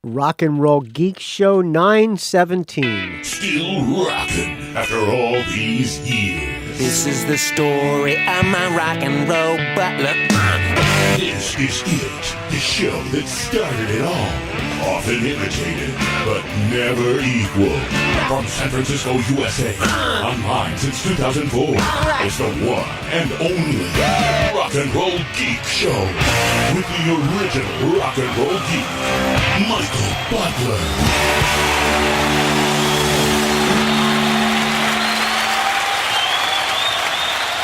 Rock and Roll Geek Show 917. Still rocking after all these years. This is the story of my rock and roll butler. This is it, the show that started it all. Often imitated, but never equal. From San Francisco, USA. Online since 2004. It's the one and only Rock and Roll Geek Show. With the original rock and roll geek, Michael Butler.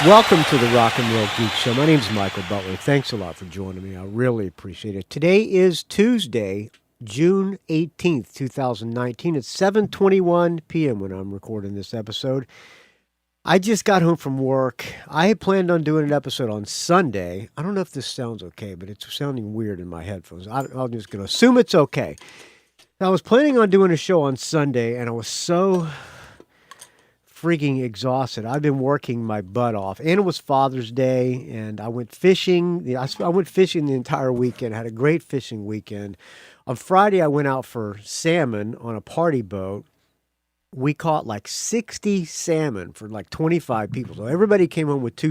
Welcome to the Rock and Roll Geek Show. My name's Michael Butler. Thanks a lot for joining me. I really appreciate it. Today is Tuesday, June 18th, 2019. It's 7:21 p.m. when I'm recording this episode. I just got home from work. I had planned on doing an episode on Sunday. I don't know if this sounds okay, but it's sounding weird in my headphones. I'm just going to assume it's okay. I was planning on doing a show on Sunday, and I was so freaking exhausted. I've been working my butt off, and it was Father's Day, and I went fishing. I went fishing the entire weekend. Had a great fishing weekend. On Friday, I went out for salmon on a party boat. We caught like 60 salmon for like 25 people. So everybody came home with two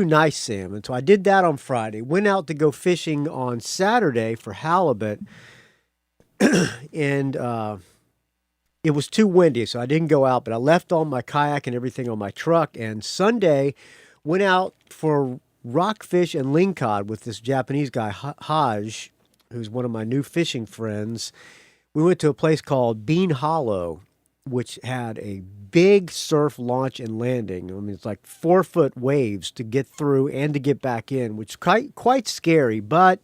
nice salmon. So I did that on Friday. Went out to go fishing on Saturday for halibut, and it was too windy, so I didn't go out, but I left all my kayak and everything on my truck. And Sunday, went out for rockfish and lingcod with this Japanese guy, Haj, who's one of my new fishing friends. We went to a place called Bean Hollow, which had a big surf launch and landing. I mean, it's like 4-foot waves to get through and to get back in, which is quite scary, but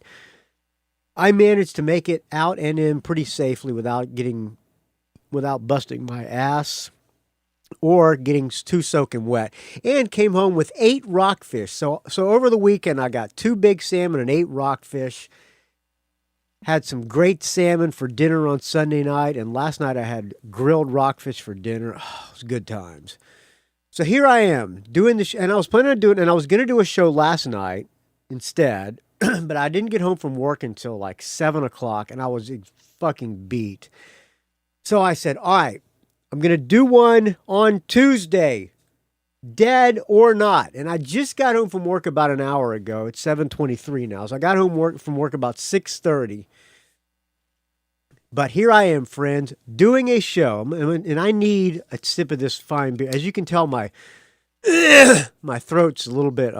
I managed to make it out and in pretty safely without busting my ass or getting too soaking wet, and came home with 8 rockfish. So over the weekend, I got 2 big salmon and 8 rockfish. Had some great salmon for dinner on Sunday night, and last night I had grilled rockfish for dinner. Oh, it was good times. So here I am doing this, and I was planning on doing, and I was going to do a show last night instead, but I didn't get home from work until like 7 o'clock, and I was fucking beat. So I said, all right, I'm going to do one on Tuesday, dead or not. And I just got home from work about an hour ago. It's 7:23 now. So I got home from work about 6:30. But here I am, friends, doing a show. And I need a sip of this fine beer. As you can tell, my throat's a little bit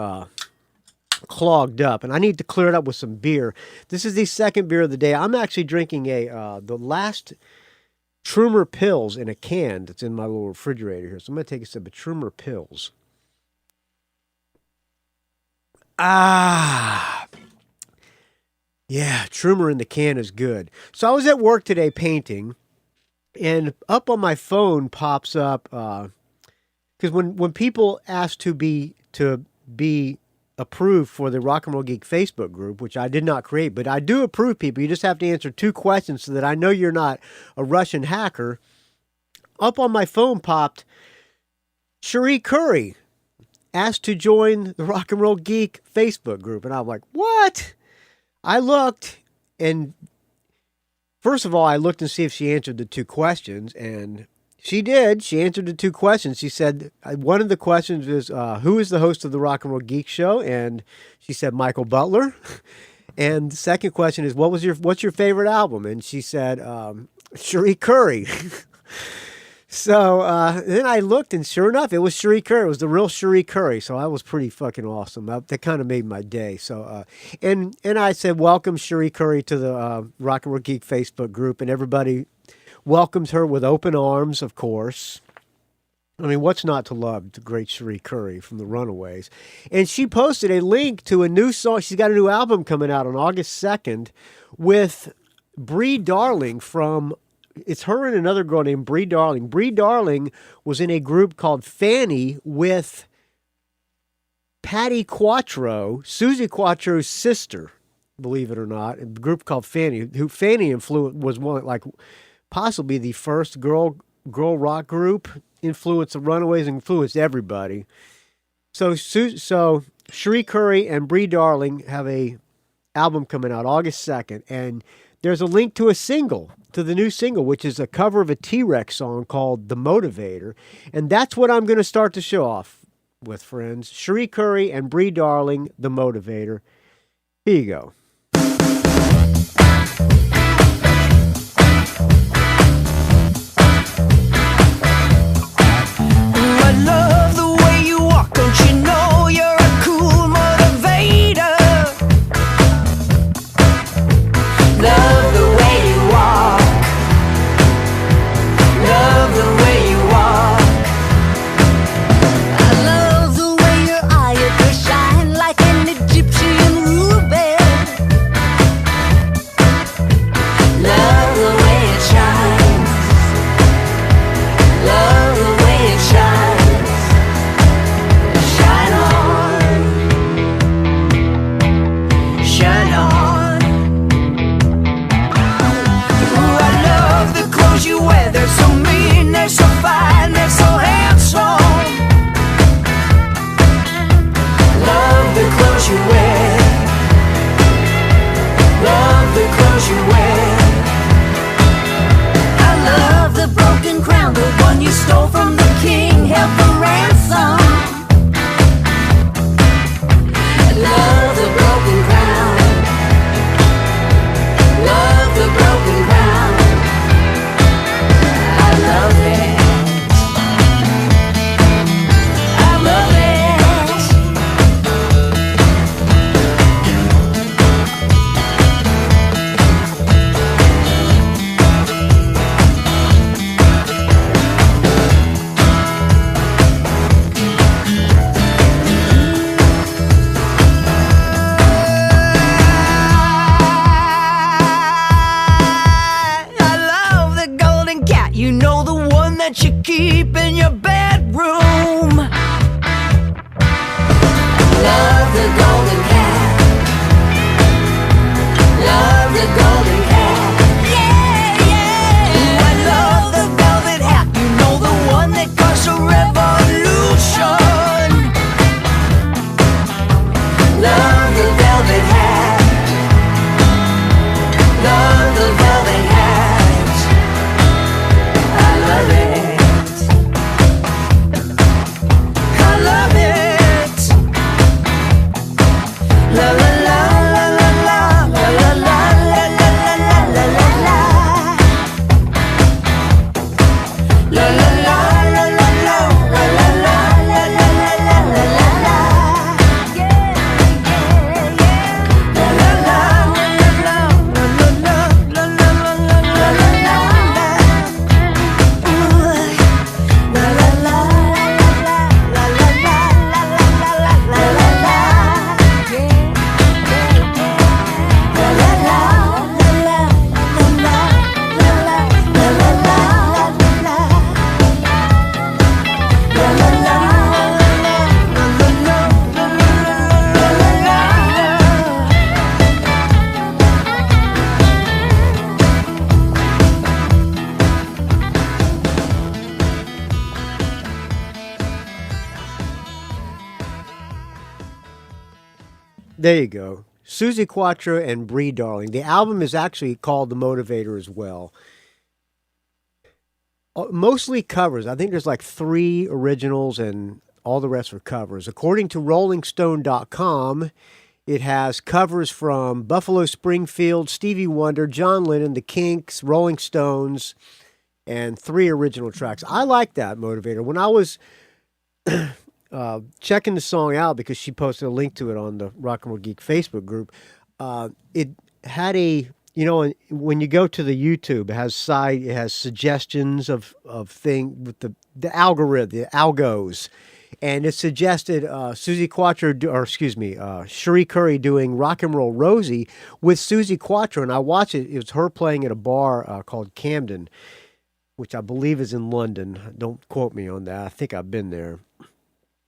clogged up, and I need to clear it up with some beer. This is the second beer of the day. I'm actually drinking the last Trumer Pills in a can that's in my little refrigerator here. So I'm going to take a sip of Trumer Pills. Yeah, Trumer in the can is good. So I was at work today painting, and up on my phone pops up, because when people ask to be approved for the Rock and Roll Geek Facebook group, which I did not create, but I do approve people. You just have to answer 2 questions so that I know you're not a Russian hacker. Up on my phone popped Cherie Curry asked to join the Rock and Roll Geek Facebook group. And I'm like, what? I looked, and first of all, I looked and see if she answered the 2 questions, and she did. She answered the 2 questions. She said, one of the questions is, who is the host of the Rock and Roll Geek Show? And she said, Michael Butler. And the second question is, what's your favorite album? And she said, Cherie Curry. So then I looked, and sure enough, it was Cherie Curry. It was the real Cherie Curry. So that was pretty fucking awesome. That kind of made my day. So and I said, welcome Cherie Curry to the Rock and Roll Geek Facebook group, and everybody welcomes her with open arms, of course. I mean, what's not to love the great Cherie Curry from the Runaways? And she posted a link to a new song. She's got a new album coming out on August 2nd with Bree Darling from... It's her and another girl named Bree Darling. Bree Darling was in a group called Fanny with Patty Quattro, Susie Quattro's sister, believe it or not. A group called Fanny, who Fanny was one, like, possibly the first girl rock group. Influenced the Runaways, influenced everybody. So Cherie Curry and Bree Darling have a album coming out August 2nd, and there's a link to the new single, which is a cover of a T-Rex song called The Motivator, and that's what I'm going to start the show off with, friends. Cherie Currie and Brie Darling, The Motivator. Here you go. I love the way you walk, don't you know you're a cool motivator? Love the way you walk, love the way you walk. I love the way your eyes shine like an Egyptian ruby. Love the way it shines, love the way it shines. Shine on, shine on. Ooh, I love the clothes you wear, they're so mean, they're so fine, they're so handsome. Love the clothes you wear, love the clothes you wear. I love the broken crown, the one you stole from the king, held for ransom. I love the broken crown, love the broken crown. I love it, I love it. I love the golden cat, you know, the one that you keep in your bedroom. Love the golden cat, love the golden cat. Yeah, yeah. Ooh, I love the velvet hat, you know, the one that caused a revolution. Love the velvet hat, love the velvet hat. I love it, I love it. La la la la la la la la la la la la la la la. La la la la la la la la la la la la la la la. Yeah, yeah, yeah. La la la la la la la la la la la la la la. Ooh, la la la la la la la la la la la la la la. Yeah, yeah, yeah. La la la la la la la la la la la la. La la la There you go. Suzi Quatro and Brie Darling. The album is actually called The Motivator as well. Mostly covers. I think there's like 3 originals and all the rest are covers. According to RollingStone.com, it has covers from Buffalo Springfield, Stevie Wonder, John Lennon, The Kinks, Rolling Stones, and 3 original tracks. I like that Motivator. When I was checking the song out, because she posted a link to it on the Rock and Roll Geek Facebook group, it had a, you know, when you go to the YouTube, it has suggestions of thing with the algorithm, the algos, and it suggested Suzi Quatro, Cherie Currie doing Rock and Roll Rosie with Suzi Quatro, and I watched it. It was her playing at a bar called Camden, which I believe is in London. Don't quote me on that. I think I've been there.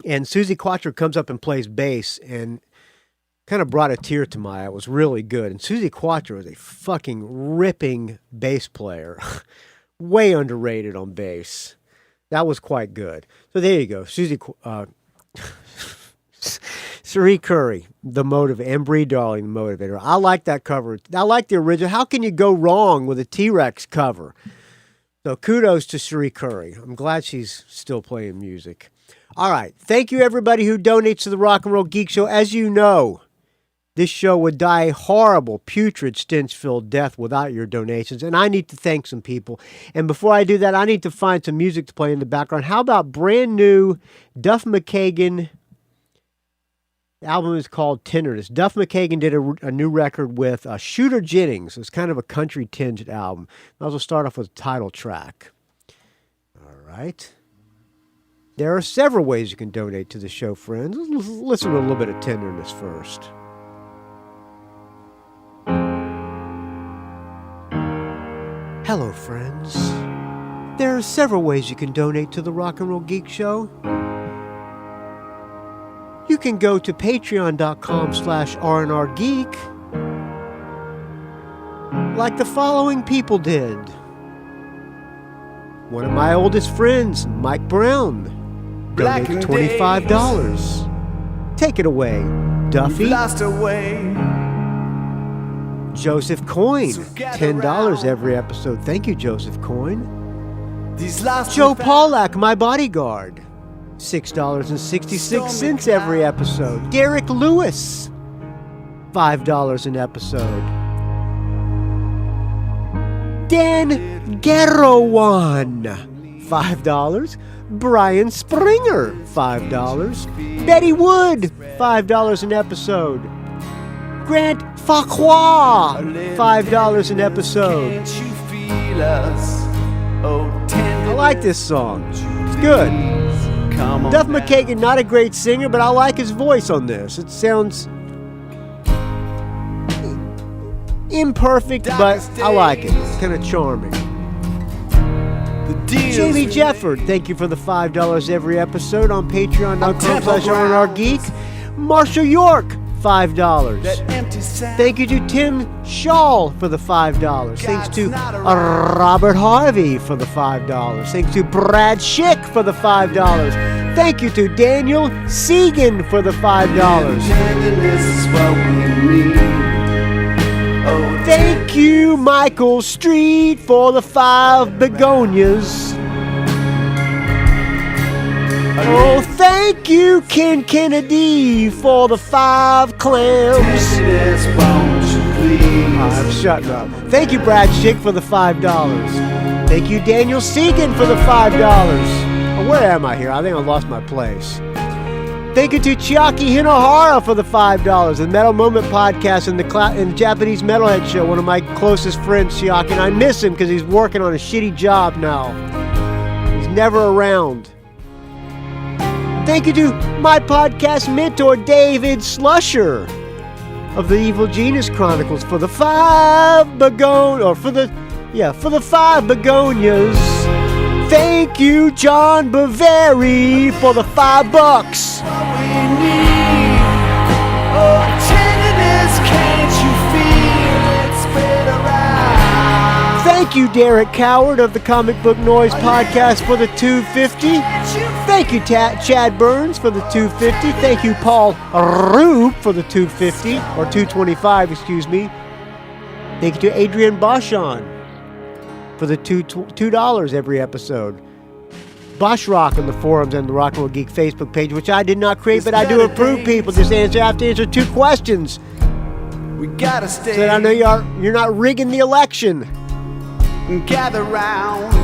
And Suzi Quatro comes up and plays bass and kind of brought a tear to my eye. It was really good. And Suzi Quatro is a fucking ripping bass player. Way underrated on bass. That was quite good. So there you go. Suzi Cherie Curry, The Motive, and Bree Darling, The Motivator. I like that cover. I like the original. How can you go wrong with a T-Rex cover? So kudos to Cherie Curry. I'm glad she's still playing music. All right. Thank you, everybody who donates to the Rock and Roll Geek Show. As you know, this show would die a horrible, putrid, stench-filled death without your donations, and I need to thank some people. And before I do that, I need to find some music to play in the background. How about brand new Duff McKagan? The album is called Tenderness. Duff McKagan did a new record with Shooter Jennings. It's kind of a country-tinged album. I'll also start off with a title track. All right. There are several ways you can donate to the show, friends. Let's listen to a little bit of Tenderness first. Hello, friends. There are several ways you can donate to the Rock and Roll Geek Show. You can go to patreon.com/RnRGeek, like the following people did. One of my oldest friends, Mike Brown, donated $25. Take it away, Duffy. Lost away. Joseph Coyne, $10 every episode. Thank you, Joseph Coyne. Joe Pawlak, my bodyguard, $6.66 every episode. Derek Lewis, $5 an episode. Dan Gerawan, $5. Brian Springer, $5. Bette Wood, $5 an episode. Grant Farquhar, $5 an episode. I like this song. It's good. Duff McKagan, not a great singer, but I like his voice on this. It sounds imperfect, but I like it. It's kind of charming. Jamie Jefford, thank you for the $5 every episode on patreon.com/RnRGeek. Marshall York, $5. Thank you to Tim Schall for the $5. Thanks to Robert Harvey for the $5. Thanks to Brad Shick for the $5. Thank you to Daniel Segan for the $5. Thank you, Michael Street, for the 5 begonias. Oh, thank you, Ken Kennedy, for the 5 clams. I'm shutting up. Thank you, Brad Shick, for the $5. Thank you, Daniel Segan, for the $5. Oh, where am I here? I think I lost my place. Thank you to Chiaki Hinohara for the $5. The Metal Moment podcast and the Japanese Metalhead Show. One of my closest friends, Chiaki, and I miss him because he's working on a shitty job now. He's never around. Thank you to my podcast mentor, David Slusher of the Evil Genius Chronicles for the 5 begonias. Thank you, John Boveri, for the $5. Thank you, Derek Coward of the Comic Book Noise podcast for the $2.50. Thank you, Chad Burns for the $2.50. Thank you, Paul Roub for the $2.50 or $2.25, excuse me. Thank you to Adrian Boschan for the $2 every episode. Bosch Rock on the forums and the Rock and Roll Geek Facebook page, which I did not create, but I do approve people. Just have to answer 2 questions. We gotta stay. So that I know you're not rigging the election. Gather round.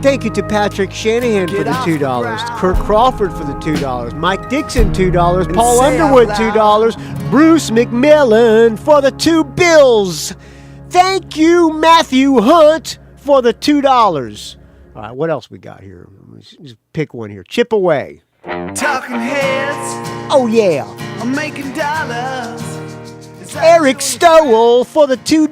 Thank you to Patrick Shanahan for the $2, Kirk Crawford for the $2, Mike Dixon $2, Paul Underwood $2, Bruce McMillan for the $2. Thank you, Matthew Hunt, for the $2. All right, what else we got here? Let's just pick one here. Chip away. Talking heads. Oh yeah. I'm making dollars. Eric Stowell for the $2.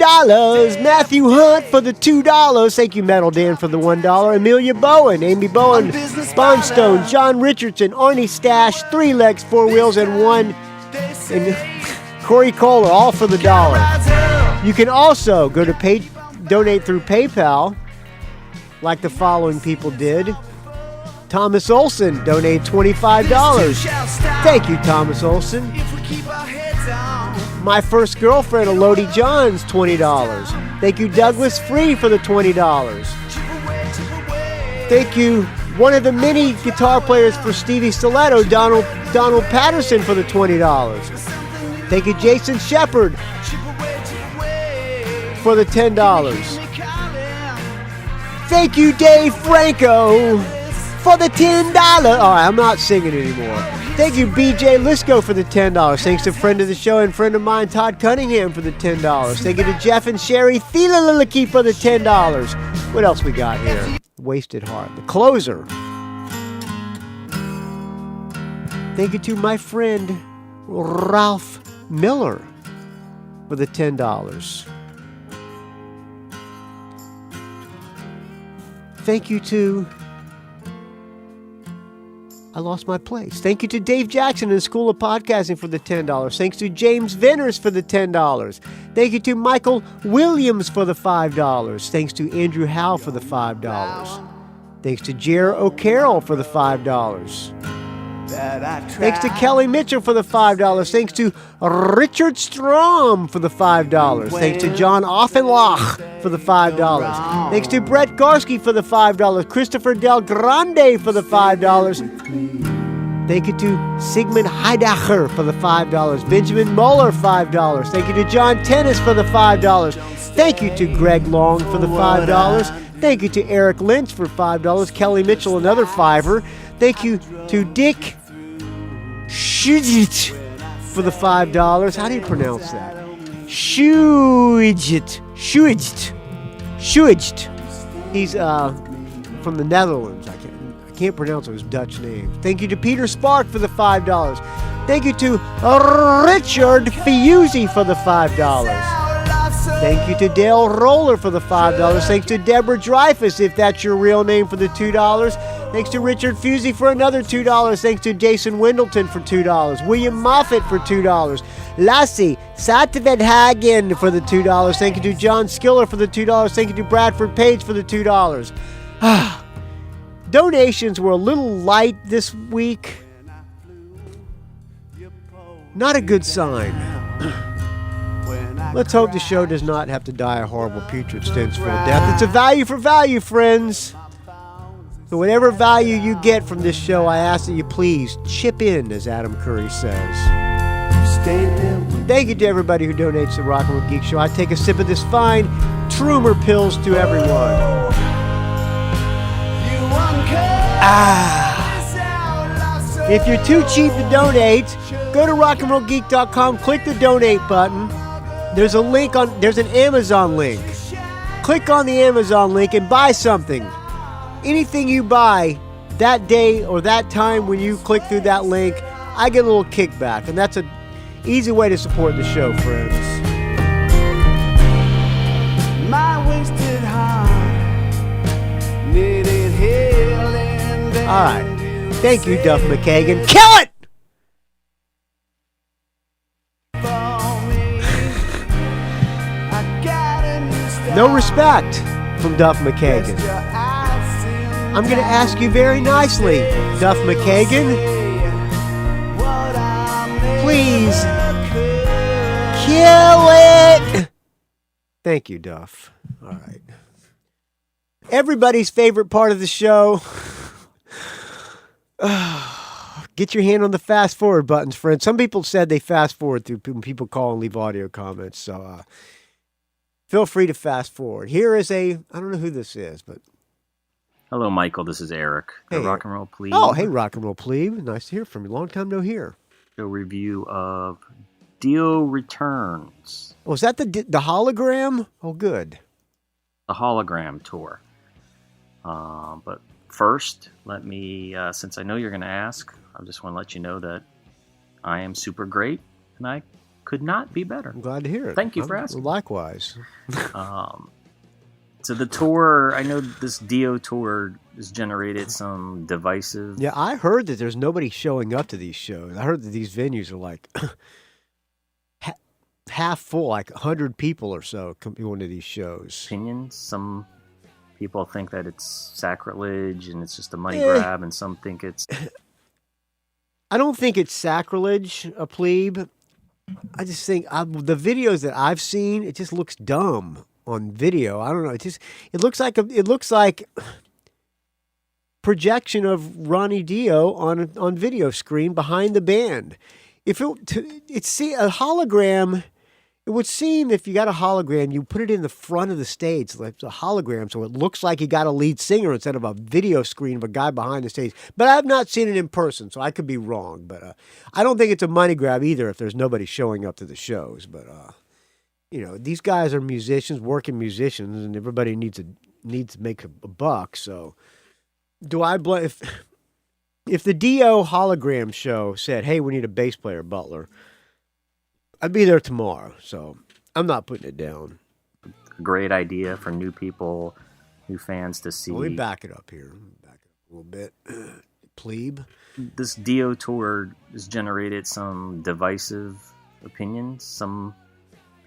Matthew Hunt for the $2. Thank you, Metal Dan, for the $1. Amelia Bowen, Amy Bowen, Bonstone, John Richardson, Arnie Stash, 3 Legs, 4 Wheels, and 1. And Corey Kohler, all for the $1. You can also go to donate through PayPal, like the following people did. Thomas Olson donated $25. Thank you, Thomas Olson. If we keep our heads on. My First Girlfriend, Elodie Johns, $20. Thank you, Douglas Free, for the $20. Thank you, one of the many guitar players for Stevie Stiletto, Donald Patterson, for the $20. Thank you, Jason Shepard, for the $10. Thank you, Dave Franco, for the $10. All right, I'm not singing anymore. Thank you, BJ Lisco, for the $10. Thanks to friend of the show and friend of mine, Todd Cunningham, for the $10. Thank you to Jeff and Sherry Thielaliliki for the $10. What else we got here? Wasted Heart. The Closer. Thank you to my friend, Ralph Miller, for the $10. Thank you to... I lost my place. Thank you to Dave Jackson and the School of Podcasting for the $10. Thanks to James Venners for the $10. Thank you to Michael Williams for the $5. Thanks to Andrew Howe for the $5. Thanks to Jer O'Carroll for the $5. Thanks to Kelly Mitchell for the $5. Thanks to Richard Strom for the $5. Thanks to John Offenlach for the $5. Thanks to Brett Garski for the $5. Christopher Del Grande for the $5. Thank you to Sigmund Heidacher for the $5. Benjamin Muller, $5. Thank you to John Tennis for the $5. Thank you to Greg Long for the $5. Thank you to Eric Lynch for $5. Kelly Mitchell, another $5. Thank you to Dick Shujit for the $5. How do you pronounce that? Shujit. He's from the Netherlands. I can't pronounce his Dutch name. Thank you to Peter Spark for the $5. Thank you to Richard Fiuzi for the $5. Thank you to Dale Roller for the $5. Thanks to Deborah Dreyfus, if that's your real name, for the $2. Thanks to Richard Fusey for another $2. Thanks to Jason Wendleton for $2. William Moffat for $2. Lassie Satvedhagen for the $2. Thank you to John Skiller for the $2. Thank you to Bradford Page for the $2. Donations were a little light this week. Not a good sign. Let's hope the show does not have to die a horrible putrid stench-filled death. It's a value for value, friends. So whatever value you get from this show, I ask that you please chip in, as Adam Curry says. Thank you to everybody who donates to the Rock and Roll Geek Show. I take a sip of this fine Trumer pills to everyone. If you're too cheap to donate, go to rockandrollgeek.com, click the donate button. There's a link there's an Amazon link. Click on the Amazon link and buy something. Anything you buy that day or that time when you click through that link, I get a little kickback. And that's an easy way to support the show, friends. My wasted heart needed healing. All right. Thank you, Duff McKagan. Kill it! No respect from Duff McKagan. I'm going to ask you very nicely, Duff McKagan. Please kill it! Thank you, Duff. All right. Everybody's favorite part of the show. Get your hand on the fast forward buttons, friends. Some people said they fast forward through when people call and leave audio comments. So feel free to fast forward. Here is I don't know who this is, but. Hello, Michael. This is Eric. The Rock and Roll Plebe. Oh, hey, Rock and Roll Plebe. Nice to hear from you. Long time no hear. A review of Dio Returns. Oh, is that the hologram? Oh, good. The hologram tour. But first, let me, since I know you're going to ask, I just want to let you know that I am super great, and I could not be better. I'm glad to hear it. Thank you for asking. Likewise. So the tour, I know this Dio tour has generated some divisive... Yeah, I heard that there's nobody showing up to these shows. I heard that these venues are like half full, like 100 people or so going to these shows. Opinions, some people think that it's sacrilege and it's just a money grab, and some think it's... I don't think it's sacrilege, a plebe. I just think the videos that I've seen, it just looks dumb on video. I don't know. It looks like projection of Ronnie Dio on video screen behind the band. If a hologram, it would seem if you got a hologram, you put it in the front of the stage, like a hologram, so it looks like you got a lead singer instead of a video screen of a guy behind the stage. But I've not seen it in person, so I could be wrong. But I don't think it's a money grab either if there's nobody showing up to the shows. But these guys are musicians, working musicians, and everybody needs to make a buck. So do I blame if the Dio Hologram show said, "Hey, we need a bass player, Butler"? I'd be there tomorrow, so I'm not putting it down. A great idea for new people, new fans to see. Let me back it up here. Back it up a little bit. Plebe. This Dio tour has generated some divisive opinions. Some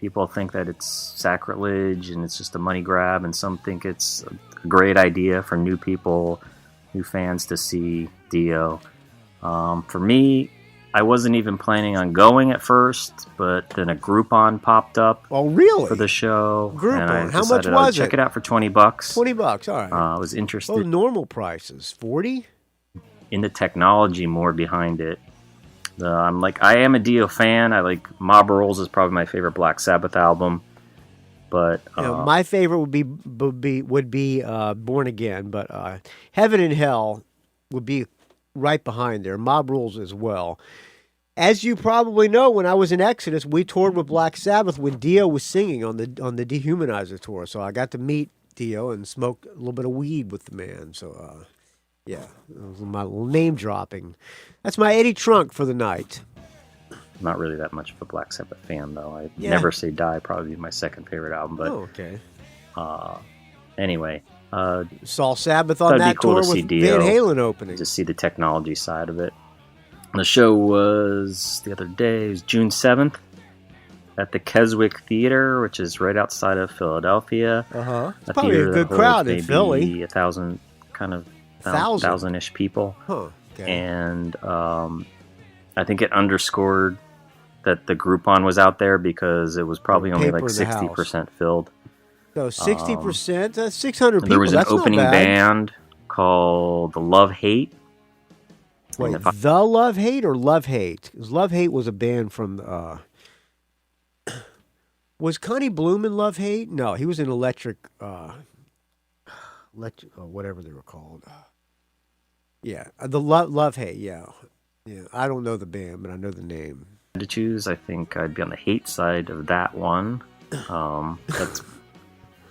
people think that it's sacrilege and it's just a money grab, and some think it's a great idea for new people, new fans to see Dio. For me, I wasn't even planning on going at first, but then a Groupon popped up. Oh, really? For the show. Groupon. And I How much decided was Check it out for $20. $20, all right. I was interested Well, normal prices, 40. in the technology more behind it. I am a Dio fan. I like Mob Rules is probably my favorite Black Sabbath album, but My favorite would be Born Again, but Heaven and Hell would be right behind there. Mob Rules as well. As you probably know, when I was in Exodus, we toured with Black Sabbath when Dio was singing on the Dehumanizer tour. So I got to meet Dio and smoke a little bit of weed with the man. So, yeah, that was my little name dropping. That's my Eddie Trunk for the night. not really that much of a Black Sabbath fan, though. Never Say Die probably my second favorite album. But okay. Anyway. Saw Sabbath on that cool tour to see with Dio, Van Halen opening. To see the technology side of it. The show was the other day, it was June 7th at the Keswick Theater, which is right outside of Philadelphia. It's probably a good crowd in Philly. Maybe 1,000-ish people. Huh. Okay. And I think it underscored that the Groupon was out there because it was probably only like 60% filled. So 60%, that's 600 people. There was an that's opening not bad. band called The Love Hate. Wait, The Love Hate or Love Hate? Because Love Hate was a band from... was Connie Bloom in Love Hate? No, he was in Electric... whatever they were called. Yeah, the Love Hate, yeah. I don't know the band, but I know the name. To choose, I think I'd be on the hate side of that one. That's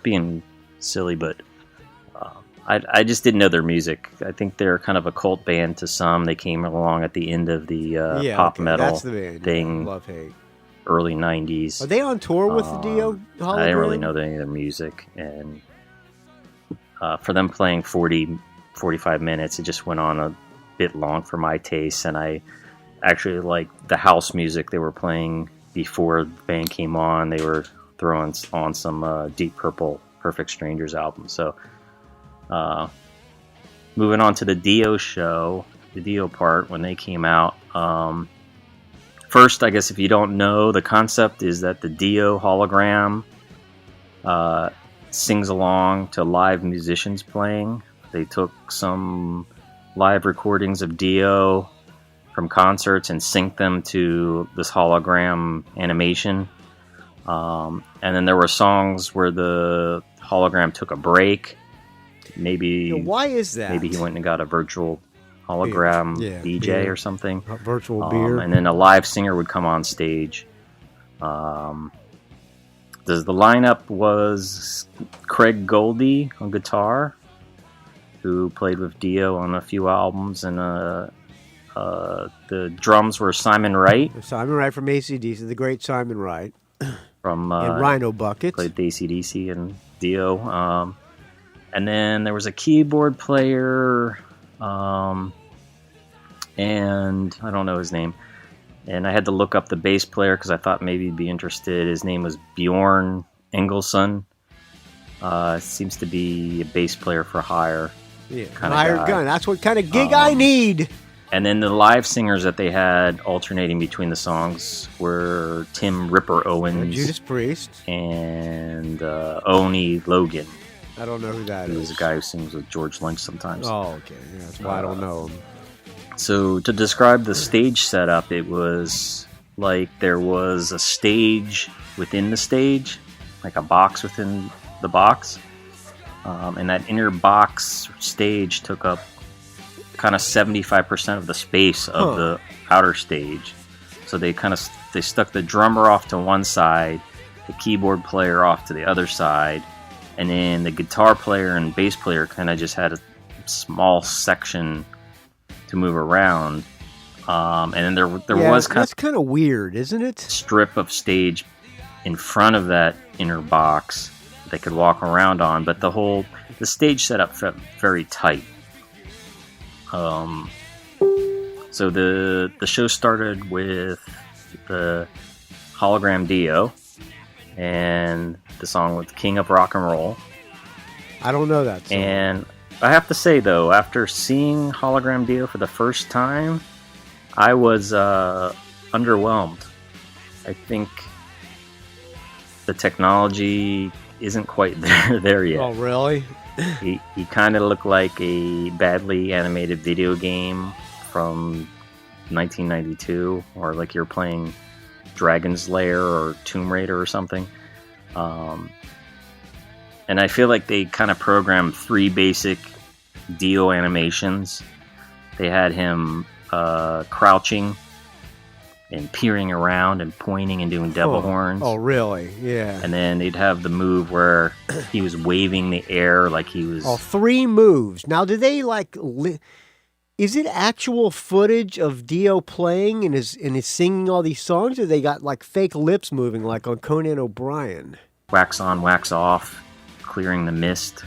being silly, but... I just didn't know their music. I think they're kind of a cult band to some. They came along at the end of the pop metal that's the band, thing, Love Hate. early 90s. Are they on tour with the Dio Hologram? I didn't really know any of their music. And for them playing 45 minutes, it just went on a bit long for my taste. And I actually liked the house music they were playing before the band came on. They were throwing on some Deep Purple Perfect Strangers album. So... moving on to the Dio show, the Dio part, when they came out. First, I guess if you don't know, the concept is that the Dio hologram sings along to live musicians playing. They took some live recordings of Dio from concerts and synced them to this hologram animation. And then there were songs where the hologram took a break. Maybe why is that? Maybe he went and got a virtual hologram DJ or something. A virtual beer. And then a live singer would come on stage. The lineup was Craig Goldie on guitar, who played with Dio on a few albums, and the drums were Simon Wright. Simon Wright from AC/DC, the great Simon Wright. From and Rhino Buckets. Played AC/DC and Dio. And then there was a keyboard player, and I don't know his name. And I had to look up the bass player because I thought maybe he'd be interested. His name was Bjorn Engelsson. Seems to be a bass player for hire. Yeah, kinda hired guy. gun. That's what kind of gig I need. And then the live singers that they had alternating between the songs were Tim Ripper Owens Judas Priest. and Oni Logan. I don't know who that He is. was a guy who sings with George Lynch sometimes. Oh, okay. Yeah, that's why I don't know him. So to describe the stage setup, it was like there was a stage within the stage, like a box within the box. And that inner box stage took up kind of 75% of the space of the outer stage. So they stuck the drummer off to one side, the keyboard player off to the other side, and then the guitar player and bass player kind of just had a small section to move around. And then there was that's kind of weird, isn't it? strip of stage in front of that inner box they could walk around on, but the stage setup felt very tight. So the show started with the hologram Dio and the song with King of Rock and Roll. I don't know that song. And I have to say though, after seeing hologram Dio for the first time, I was underwhelmed. I think the technology isn't quite there yet. Oh, really? He kind of looked like a badly animated video game from 1992, or like you're playing Dragon's Lair or Tomb Raider or something. And I feel like they kind of programmed 3 basic Dio animations. They had him crouching and peering around and pointing and doing devil horns. Oh, really? Yeah. And then they'd have the move where he was waving the air like he was... Oh, 3 moves. Now, do they is it actual footage of Dio playing and is singing all these songs, or they got like fake lips moving like on Conan O'Brien? Wax on, wax off, clearing the mist.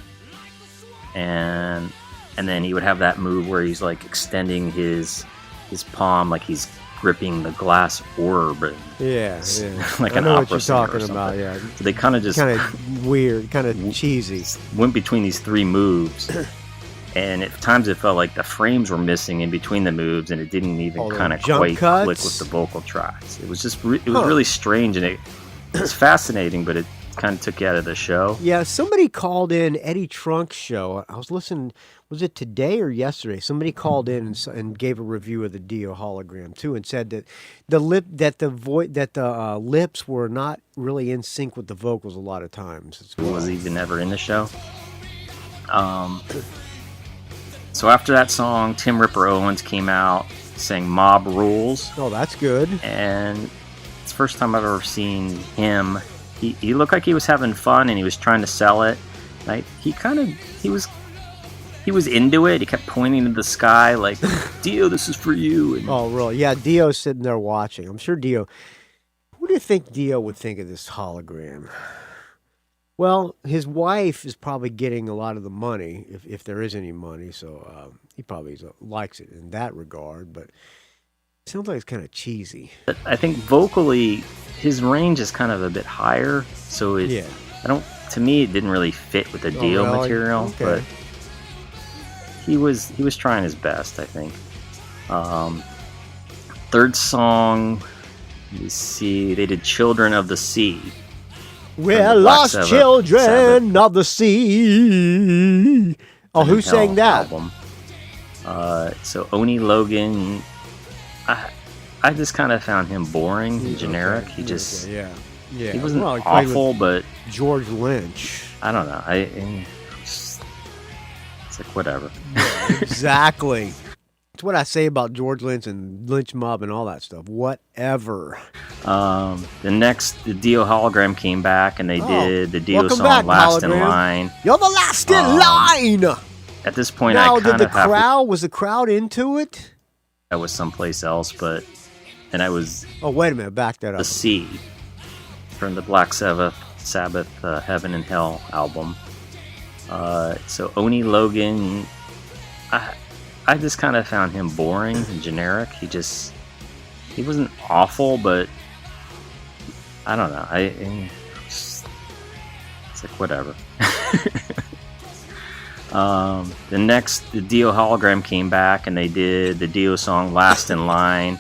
And then he would have that move where he's like extending his palm like he's gripping the glass orb. Yeah. Like I an know what opera you're singer or talking about, something. yeah. So they kind of just Kind of weird, kind of cheesy. went between these 3 moves. And at times it felt like the frames were missing in between the moves, and it didn't even Oh, the kind of jump quite cuts? click with the vocal tracks. It was just it was really strange, and it was fascinating, but it kind of took you out of the show. Yeah, somebody called in Eddie Trunk's show. I was listening. Was it today or yesterday? Somebody called in and gave a review of the Dio hologram too, and said that the lips were not really in sync with the vocals a lot of times. It was even ever in the show. So after that song, Tim Ripper Owens came out saying "Mob Rules," Oh, that's good. and it's the first time I've ever seen him. He looked like he was having fun and he was trying to sell it. He was into it. He kept pointing to the sky like, "Dio, this is for you." And Oh, really? Yeah, Dio's sitting there watching. I'm sure Dio. What do you think Dio would think of this hologram? Well, his wife is probably getting a lot of the money, if there is any money, so he probably likes it in that regard, but it sounds like it's kind of cheesy. I think vocally, his range is kind of a bit higher, so to me, it didn't really fit with the Dio really? material, Okay. but he was trying his best, I think. Third song, you see, they did "Children of the Sea." We're the Black lost Sabbath- children of the sea. Oh, who Hell sang that? album. So Oni Logan, I just kind of found him boring and generic. Okay. He just Okay, yeah. he wasn't Well, he played with awful, but George Lynch. I don't know. It's like whatever. Exactly. That's what I say about George Lynch and Lynch Mob and all that stuff. Whatever. The Dio hologram came back and they did the Dio welcome song back, "Last in Hologram." Line." You're the last in line. At this point, Now, I did kind the of have crowd? Was the crowd into it? I was someplace else, and I was Oh, wait a minute. Back that "The up. Sea" from the Black Sabbath "Heaven and Hell" album. So Oni Logan, I just kind of found him boring and generic. He wasn't awful, but I don't know. It's like whatever. The Dio Hologram came back and they did the Dio song "Last in Line."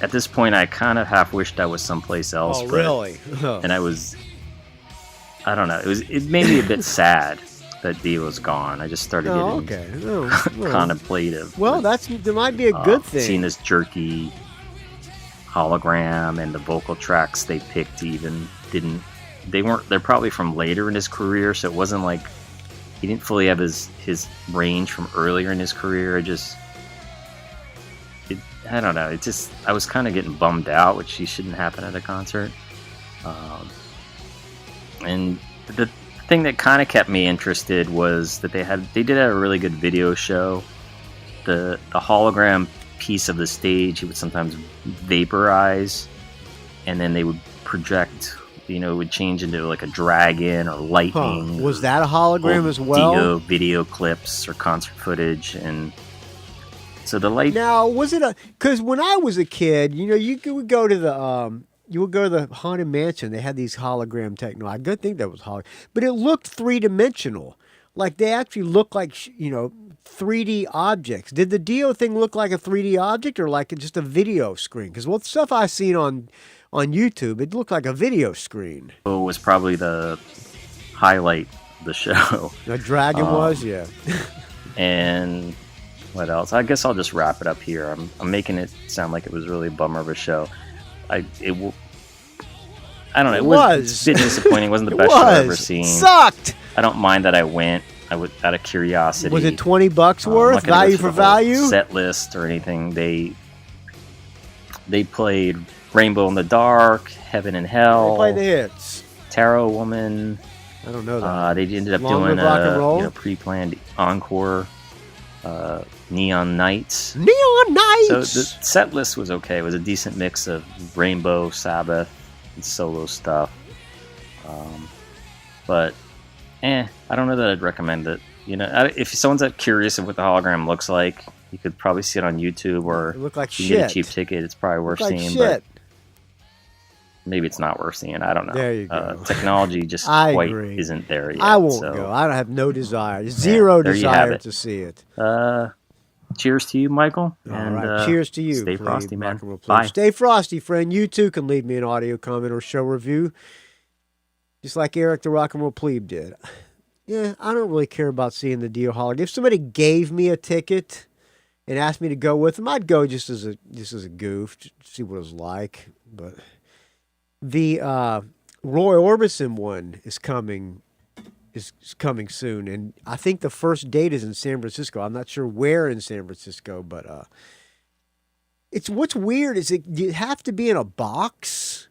At this point, I kind of half wished I was someplace else. Oh, but- really? And I don't know. It made me a bit sad that Dio was gone. I just started Oh, getting okay. Oh, well. contemplative. Well, there might be a good thing. Seeing this jerky hologram and the vocal tracks they picked they're probably from later in his career, so it wasn't like he didn't fully have his range from earlier in his career. I don't know. I was kind of getting bummed out, which shouldn't happen at a concert. And the thing that kind of kept me interested was that they did have a really good video show. The hologram piece of the stage, it would sometimes vaporize, and then they would project. It would change into like a dragon or lightning. Was that a hologram as well? Dio video clips or concert footage, and so the light. Now, was it because when I was a kid, you would go to the Haunted Mansion. They had these hologram technology. I don't think that was hologram, but it looked three-dimensional. Like they actually looked like 3D objects. Did the Dio thing look like a 3D object or like just a video screen? Because the stuff I've seen on YouTube, it looked like a video screen. It was probably the highlight of the show. The dragon was, yeah. And what else? I guess I'll just wrap it up here. I'm making it sound like it was really a bummer of a show. I don't know. It was a bit disappointing. It wasn't the best show I've ever seen. Sucked. I don't mind that I went. I would out of curiosity. Was it $20 worth? Value for value? Set list or anything. They played Rainbow in the Dark, Heaven and Hell. They played the hits. Tarot Woman. I don't know that. They ended up Long doing Live Rock and Roll? a pre-planned encore. Neon Nights. Neon Nights. So the set list was okay. It was a decent mix of Rainbow, Sabbath, and solo stuff. But I don't know that I'd recommend it. If someone's curious of what the hologram looks like, you could probably see it on YouTube, or It looked like you can get a shit. cheap ticket. It's probably worth Like seeing, shit. but maybe it's not worth seeing. I don't know. There you go. Technology just I quite agree. isn't there yet. I won't so, go. I don't have no desire. Zero there you have desire it. to see it. Cheers to you, Michael. All And, right. Cheers to you. Stay Plebe. frosty, man. Rock and roll, please. Bye. Stay frosty, friend. You too can leave me an audio comment or show review, just like Eric the Rock and Roll Plebe did. Yeah, I don't really care about seeing the Dio Hologram. If somebody gave me a ticket and asked me to go with them, I'd go just as a goof to see what it was like. But the Roy Orbison one is coming soon, and I think the first date is in San Francisco. I'm not sure where in San Francisco, but it's what's weird is you have to be in a box.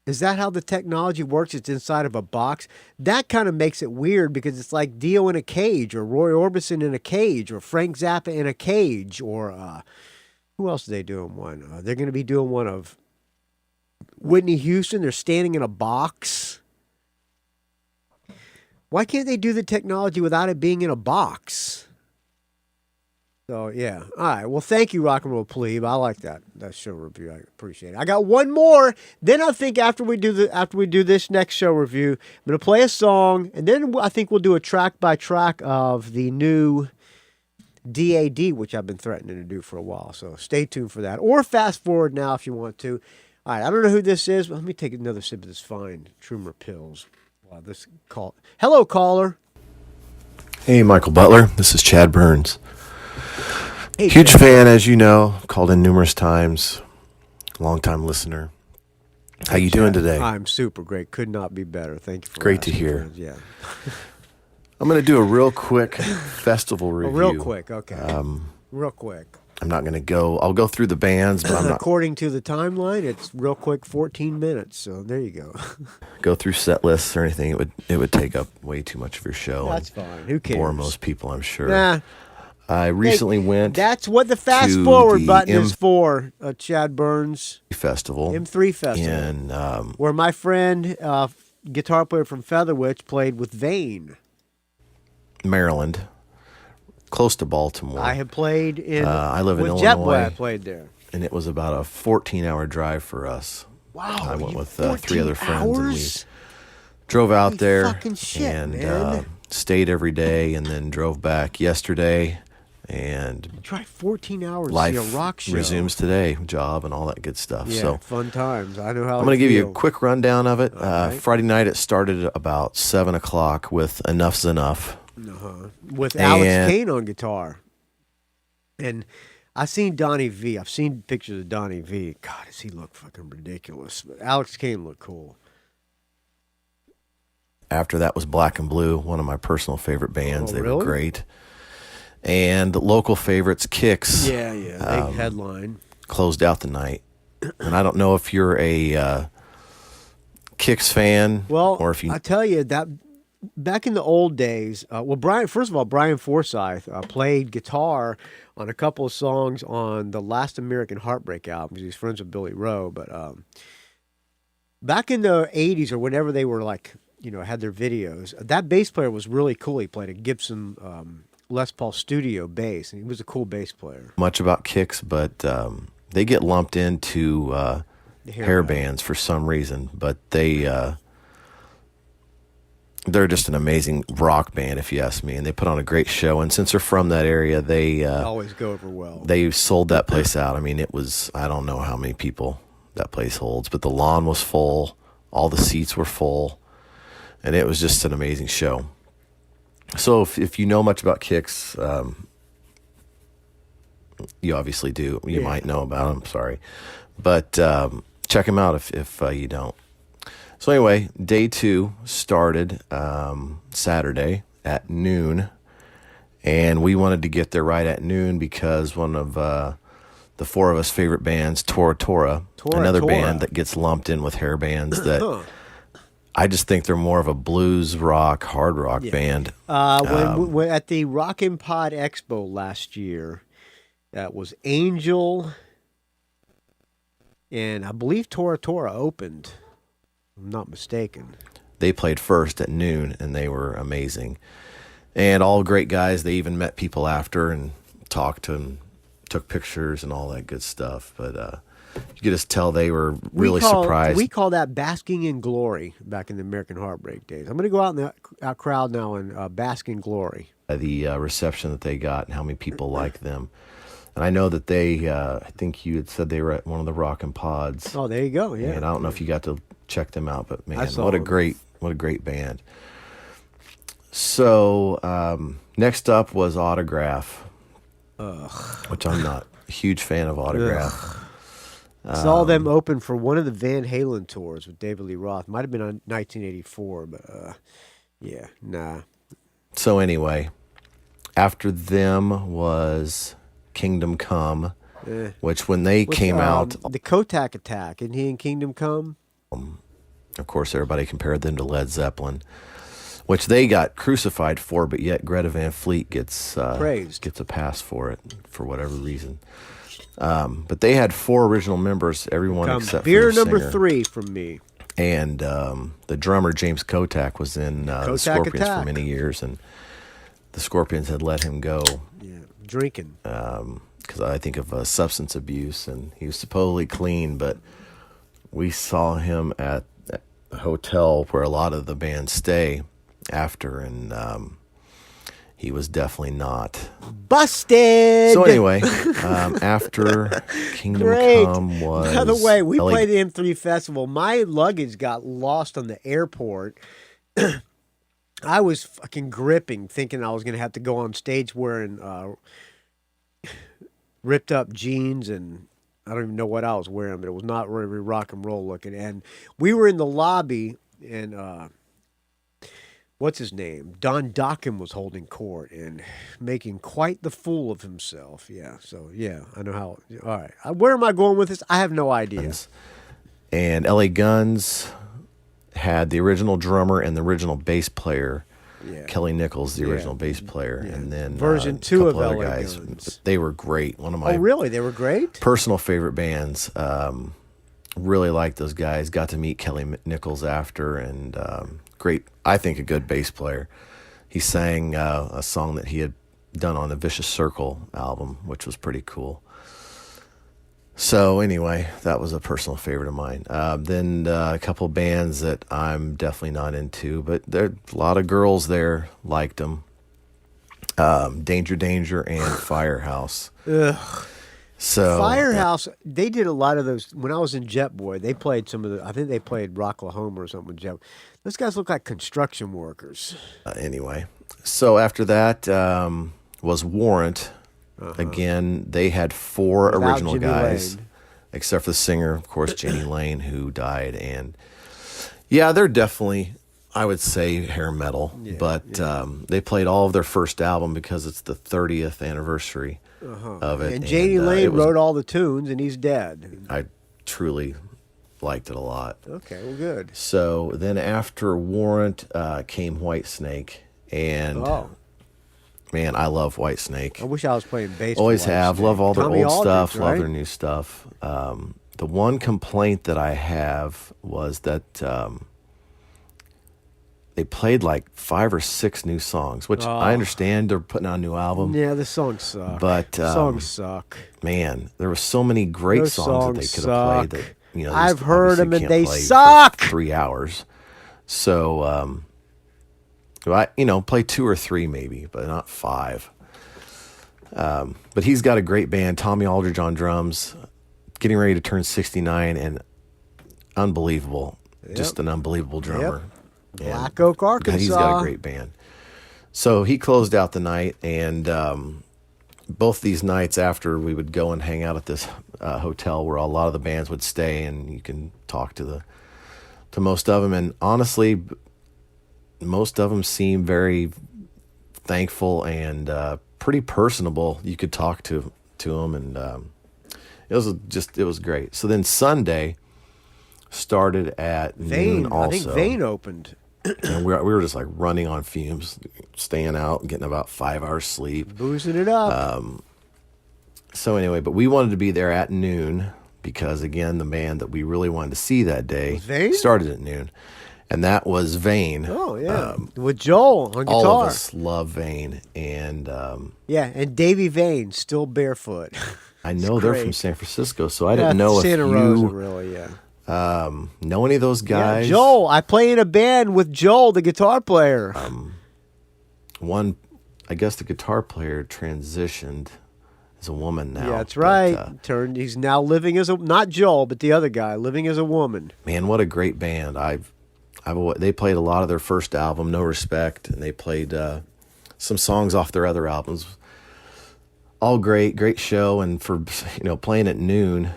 Is that how the technology works? It's inside of a box. That kind of makes it weird because it's like Dio in a cage, or Roy Orbison in a cage, or Frank Zappa in a cage, or who else are they doing one? They're going to be doing one of Whitney Houston. They're standing in a box. Why can't they do the technology without it being in a box? So, yeah. All right. Well, thank you, Rock and Roll Plebe. I like that show review. I appreciate it. I got one more. Then I think after we do this next show review, I'm going to play a song, and then I think we'll do a track by track of the new DAD, which I've been threatening to do for a while. So stay tuned for that. Or fast forward now if you want to. All right. I don't know who this is, but let me take another sip of this fine Trumer Pills. Wow, this call. Hello, caller. Hey, Michael Butler. This is Chad Burns. Hey, Huge Chad. fan, as you know. Called in numerous times. Long-time listener. How you doing today? I'm super great. Could not be better. Thank you for Great to asking, hear. friends. Yeah. I'm going to do a real quick festival review. Real quick. Okay. Real quick. I'm not going to go. I'll go through the bands, but I'm not According to the timeline, it's real quick 14 minutes. So there you go. go through set lists or anything. It would take up way too much of your show. That's fine. Who cares? Bore most people, I'm sure. Nah. I recently went That's what the fast to forward the button is for, Chad Burns. festival M3 Festival. in Where my friend, guitar player from Featherwitch, played with Vaughn. Maryland, close to Baltimore. I have played in. I live in with Illinois. JetBlue, I played there. And it was about a 14-hour drive for us. Wow. I went you with 3 other 14 friends, and we hours? drove out Holy there fucking shit, and man. stayed every day, and then drove back yesterday. And Drive 14 hours to life see a rock show. resumes today, job and all that good stuff. Yeah, So fun times. I know how I'm going to give you a quick rundown of it. right. Friday night, it started at about 7 o'clock with Enough's Enough. with Alex and- Kane on guitar. And I've seen Donnie V. I've seen pictures of Donnie V. God, does he look fucking ridiculous. But Alex Kane looked cool. After that was Black and Blue, one of my personal favorite bands. Oh, They really? were great. And local favorites, Kicks, Yeah. They headline. closed out the night. And I don't know if you're a Kicks fan, Well, or if you I tell you that back in the old days, first of all, Brian Forsyth played guitar on a couple of songs on the Last American Heartbreak album. He's friends with Billy Rowe, but back in the '80s or whenever they were had their videos, that bass player was really cool. He played a Gibson Les Paul Studio bass, and he was a cool bass player. much about Kicks, but they get lumped into hair bands for some reason. But they're just an amazing rock band, if you ask me, and they put on a great show. And since they're from that area, they Always go over well. they sold that place out. I mean, it was, I don't know how many people that place holds, but the lawn was full, all the seats were full, and it was just an amazing show. So if you know much about Kicks, you obviously do. You might know about them, sorry. But check them out if you don't. So anyway, day 2 started Saturday at noon, and we wanted to get there right at noon because one of the 4 of us favorite bands, Tora, another band that gets lumped in with hair bands that I just think they're more of a blues rock, hard rock band. When at the Rockin' Pod Expo last year, that was Angel, and I believe Tora opened. If I'm not mistaken. They played first at noon, and they were amazing. And all great guys. They even met people after and talked to them, took pictures and all that good stuff. But you could just tell they were really surprised. We call that basking in glory back in the American Heartbreak days. I'm going to go out in the crowd now and bask in glory. The reception that they got and how many people like them. And I know that they, I think you had said they were at one of the Rockin' Pods. Oh, there you go. Yeah. And I don't know if you got to check them out, but man, I saw what a them. great band. So next up was Autograph, which I'm not a huge fan of Autograph. Saw them open for one of the Van Halen tours with David Lee Roth. Might have been on 1984, but yeah, nah. So anyway, after them was Kingdom Come, which when they came out, the Kotak Attack, isn't he in Kingdom Come? of course, everybody compared them to Led Zeppelin, which they got crucified for, but yet Greta Van Fleet gets Praised. gets a pass for it for whatever reason. But they had 4 original members, everyone except Beer for the number singer. 3 from me. And the drummer James Kotak was in the Kotak Scorpions Attack. for many years, and the Scorpions had let him go Yeah, drinking. because I think of substance abuse, and he was supposedly clean, but we saw him at a hotel where a lot of the bands stay after, and he was definitely not. Busted. So anyway, after Kingdom Great. Come was... By the way, we LA played the M3 Festival. My luggage got lost on the airport. I was fucking gripping, thinking I was going to have to go on stage wearing ripped up jeans, and I don't even know what I was wearing, but it was not really rock and roll looking. And we were in the lobby, and what's his name? Don Dokken was holding court and making quite the fool of himself. Yeah, so yeah, I know how. All right, where am I going with this? I have no idea. And LA Guns had the original drummer and the original bass player, Yeah. Kelly Nichols, the original bass player, and then Version a 2 couple of other LA guys. Guns. They were great. One of my Oh, really? They were great? personal favorite bands. Really liked those guys. Got to meet Kelly Nichols after, and great. I think a good bass player. He sang a song that he had done on the Vicious Circle album, which was pretty cool. So anyway, that was a personal favorite of mine. Then a couple bands that I'm definitely not into, but there a lot of girls there liked them. Danger Danger and Firehouse. Ugh. So Firehouse, they did a lot of those. When I was in Jet Boy, they played some of the, I think they played Rocklahoma or something with Jet. Those guys look like construction workers. Anyway, so after that was Warrant. Again, they had 4 Without original Jimmy guys, Lane. except for the singer, of course, Jenny Lane, who died. And yeah, they're definitely, I would say, hair metal. But they played all of their first album because it's the 30th anniversary of it. And Janie Lane it was- wrote all the tunes, and he's dead. I truly liked it a lot. Okay, well, good. So then after Warrant came Whitesnake. And man, I love Whitesnake. I wish I was playing bass. Always for have. Whitesnake. Love all their Tommy old Aldridge, stuff. Love right? their new stuff. The one complaint that I have was that they played like 5 or 6 new songs, which I understand they're putting out a new album. Yeah, the songs suck. But songs suck. man, there were so many great Those songs that they songs could have played. suck. That you know, I've just heard obviously them and can't they play for suck. 3 hours. So I play 2 or 3 maybe, but not 5. But he's got a great band. Tommy Aldridge on drums, getting ready to turn 69, and unbelievable, just an unbelievable drummer. And Black Oak, Arkansas. he's got a great band. So he closed out the night, and both these nights after, we would go and hang out at this hotel where a lot of the bands would stay, and you can talk to most of them. And honestly, most of them seem very thankful and pretty personable. You could talk to them, and it was great. So then Sunday started at Vane. noon also. I think Vane opened. And we were just like running on fumes, staying out, getting about 5 hours sleep. Boozing it up. So anyway, but we wanted to be there at noon because, again, the band that we really wanted to see that day Vane? started at noon, and that was Vane. Oh, yeah. With Joel on guitar. All of us love Vane, and Yeah, and Davey Vane, still barefoot. I know they're great. from San Francisco, so I didn't know Santa if Rosa, you really, yeah. know any of those guys. Yeah, Joel. I play in a band with Joel, the guitar player. One, I guess the guitar player transitioned as a woman now. Yeah, that's but, right. He's now living as not Joel, but the other guy, living as a woman. Man, what a great band! They played a lot of their first album, No Respect, and they played some songs off their other albums. All great show, and for playing at noon,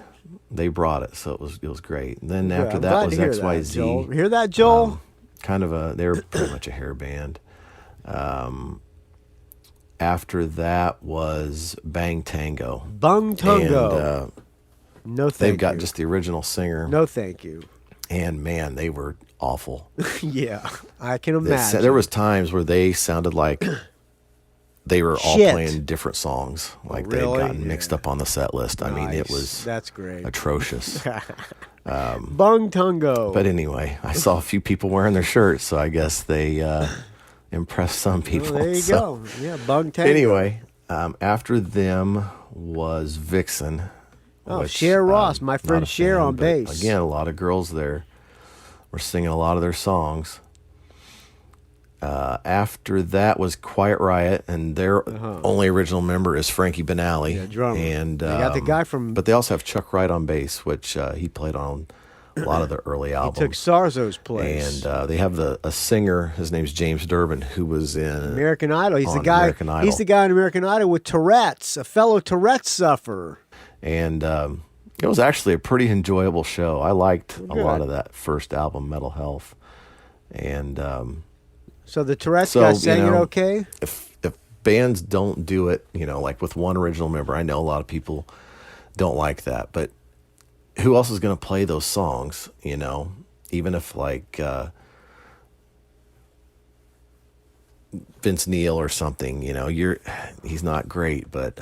they brought it, so it was great. And then after I'm that glad was to hear XYZ. That, Joel. Hear that, Joel? They were pretty much a hair band. After that was Bang Tango. Bung Tungo. And No, thank they've got you. just the original singer. No, thank you. And man, they were awful. Yeah, I can imagine. There was times where they sounded like they were all Shit. playing different songs. Like they'd really? gotten mixed up on the set list. I mean, it was That's great. atrocious. Bung Tungo. But anyway, I saw a few people wearing their shirts, so I guess they impressed some people. Well, there you So, go. Yeah, Bung Tango. Anyway, after them was Vixen. Oh, which, Cher Ross, my not friend a Cher fan, on but bass. Again, a lot of girls there were singing a lot of their songs. After that was Quiet Riot, and their only original member is Frankie Benally. Yeah, drummer. And They got the guy from- but they also have Chuck Wright on bass, which he played on a lot of their early He albums. took Sarzo's place. And they have a singer. His name's James Durbin, who was in American Idol. He's the on guy. American Idol. He's the guy in American Idol with Tourette's, a fellow Tourette's sufferer. And it was actually a pretty enjoyable show. I liked a lot of that first album, Metal Health. And So the Tourette's So, guy you sang it know, okay? if bands don't do it, like with one original member, I know a lot of people don't like that, but who else is going to play those songs? Even if like Vince Neil or something, he's not great, but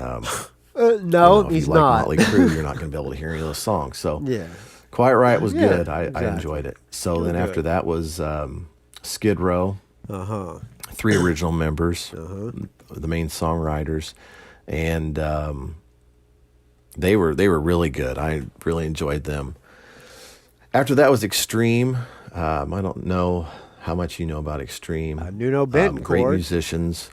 No, if he's you like not. Motley Crue, you're not going to be able to hear any of those songs. So Yeah. Quiet Riot was Yeah, good. I exactly. enjoyed it. So Real then after good. that was Skid Row. 3 original members, the main songwriters, and they were really good. I really enjoyed them. After that was Extreme. I don't know how much you know about Extreme. Nuno Betancourt. Great musicians.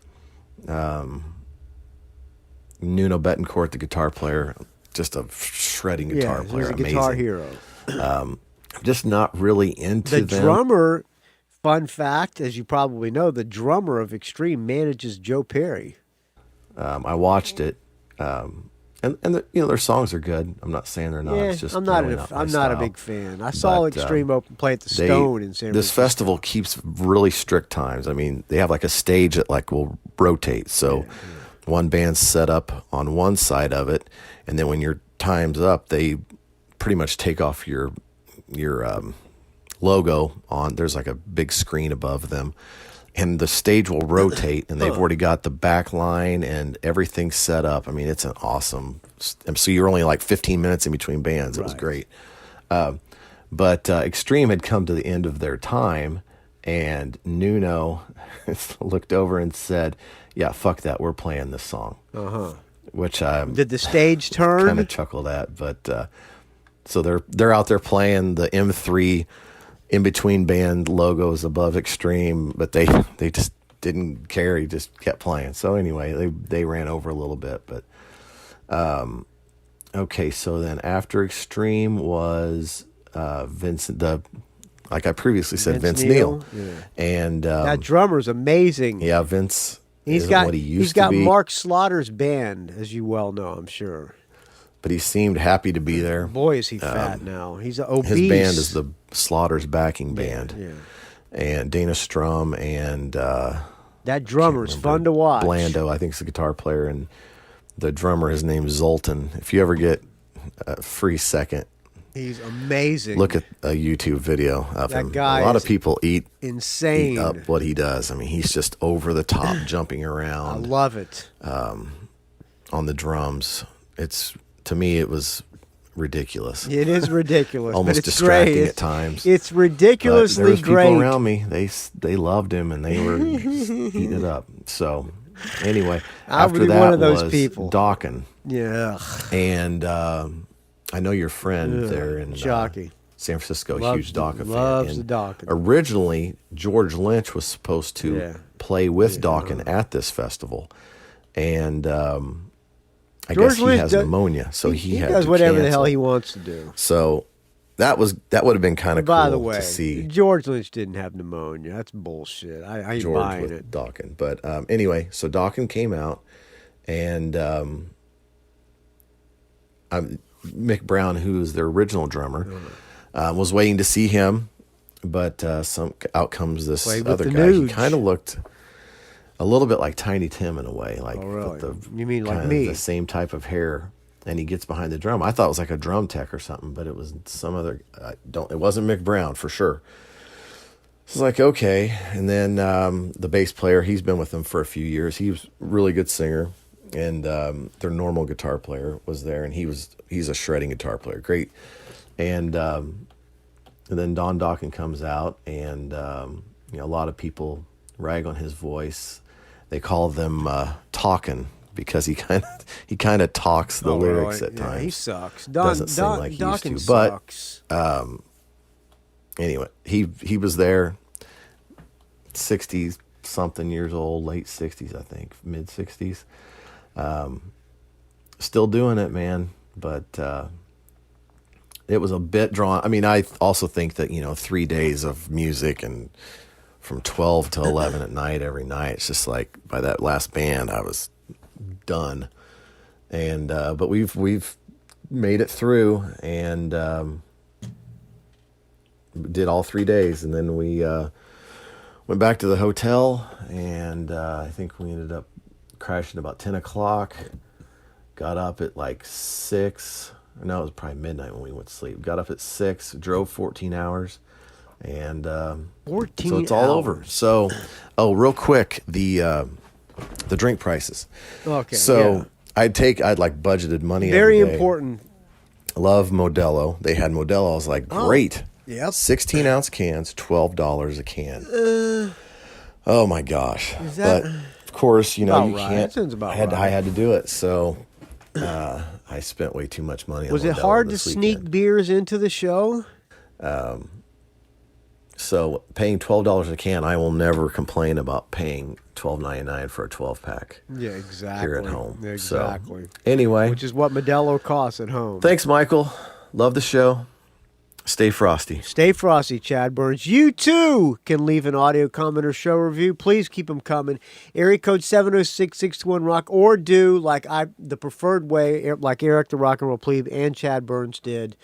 Nuno Betancourt, the guitar player, just a shredding guitar Yeah, player. he's a Amazing. guitar hero. Just not really into The them. drummer, fun fact, as you probably know, the drummer of Extreme manages Joe Perry. I watched it, and their songs are good. I'm not saying they're not. Yeah, It's just I'm not. really I'm my not a style. big fan. I saw But, Extreme open play at the They- Stone in San This Francisco. festival keeps really strict times. I mean, they have like a stage that like will rotate. So one band's set up on one side of it, and then when your time's up, they pretty much take off your logo on. There's like a big screen above them, and the stage will rotate, and they've already got the back line and everything set up. I mean, it's an awesome. So you're only like 15 minutes in between bands. It was great. But Extreme had come to the end of their time, and Nuno looked over and said, "Yeah, fuck that. We're playing this song." Which I Did the stage turn? kind of chuckled at. But so they're out there playing the M3 in between band logos above Extreme, but they just didn't care. He just kept playing. So anyway, they ran over a little bit, but okay. So then after Extreme was Vincent, like I previously said, Vince Neil. Yeah. And That drummer's amazing. yeah, Vince. He's isn't got what he used he's got to be, Mark Slaughter's band, as you well know, I'm sure. but he seemed happy to be there. Boy, is he fat now. He's obese. His band is the Slaughter's backing band. Yeah. And Dana Strum and That drummer's fun to watch. Blando, I think, is the guitar player, and the drummer, his name's Zoltan. If you ever get a free second, He's amazing. look at a YouTube video of That him. guy A lot of is people eat insane. up what he does. I mean, he's just over the top, jumping I around love it. on the drums. To me, it was ridiculous. It is ridiculous. Almost but it's distracting great. at times. It's But ridiculously there was people great. around me. They loved him, and they were eating it up. So anyway, I'll after be that one of those was people. Dawkin, Yeah. and I know your friend there in Chiaki. San Francisco, Loves huge Dawkin fan. loves And the Dawkin. Originally, George Lynch was supposed to play with Dawkin at this festival, and I George guess he Lynch has does- pneumonia, so he had does to whatever the cancel. hell he wants to do. So that would have been kind of cool By the way, to see. George Lynch didn't have pneumonia. That's bullshit. I ain't George buying with it. Dawkin. But anyway, so Dawkin came out, and Mick Brown, who was their original drummer, was waiting to see him, but out comes this Played with other the guy. He Nuge. kind of looked a little bit like Tiny Tim in a way, like Oh, really? with the You mean like kind of me? the same type of hair. And he gets behind the drum. I thought it was like a drum tech or something, but it was some other. It wasn't Mick Brown for sure. So it's like, okay. And then the bass player, he's been with them for a few years. He was a really good singer. And their normal guitar player was there, and he's a shredding guitar player. Great. And then Don Dawkin comes out, and a lot of people rag on his voice. They call them talking because he kind of talks the lyrics at times. He sucks. Doesn't sing like he Dawkins used to. But sucks. anyway, he was there, 60 something years old, late 60s, I think, mid 60s. Still doing it, man. But it was a bit drawn. I mean, I also think that 3 days of music and from 12 to 11 at night every night. It's just like by that last band, I was done. And but we've made it through and did all 3 days, and then we went back to the hotel, and I think we ended up crashing about 10 o'clock. Got up at like 6. No, it was probably midnight when we went to sleep. Got up at 6, drove 14 hours, and 14 so it's all over. hours. So, real quick, the drink prices. Okay. So yeah. I'd like budgeted money. Very every day. important. Love Modelo. They had Modelo. I was like, great. Yep. 16-ounce cans, $12 a can. Oh my gosh! Is that but of course, about you right? can't. That sounds about I had right. to do it. So I I spent way too much money on Was it Modelo hard to this sneak weekend. beers into the show? So paying $12 a can, I will never complain about paying $12.99 for a 12-pack Yeah, exactly. here at home. Exactly. So, anyway, Which is what Modelo costs at home. thanks, Michael. Love the show. Stay frosty. Stay frosty, Chad Burns. You too can leave an audio comment or show review. Please keep them coming. Area code 706-621-ROCK, or do like the preferred way, like Eric the Rock and Roll Plebe and Chad Burns did.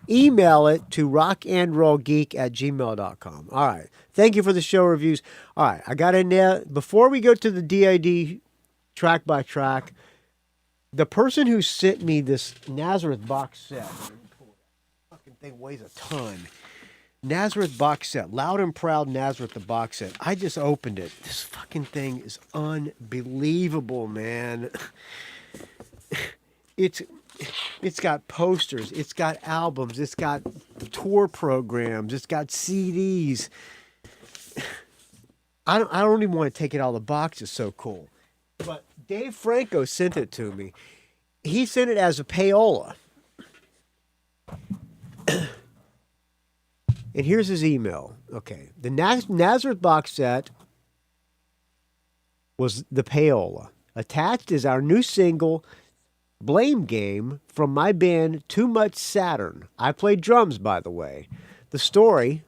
Email it to rockandrollgeek@gmail.com. All right. Thank you for the show reviews. All right. I got in there. Before we go to the DID track by track, the person who sent me this Nazareth box set, fucking thing weighs a ton. Nazareth box set. Loud and Proud Nazareth, the box set. I just opened it. This fucking thing is unbelievable, man. It's got posters, it's got albums, it's got tour programs, it's got CDs. I don't even want to take it out of the box. It's so cool. But Dave Franco sent it to me. He sent it as a payola. And here's his email. Okay. The Nazareth box set was the payola. Attached is our new single, Blame Game, from my band Too Much Saturn. I play drums, by the way. The story,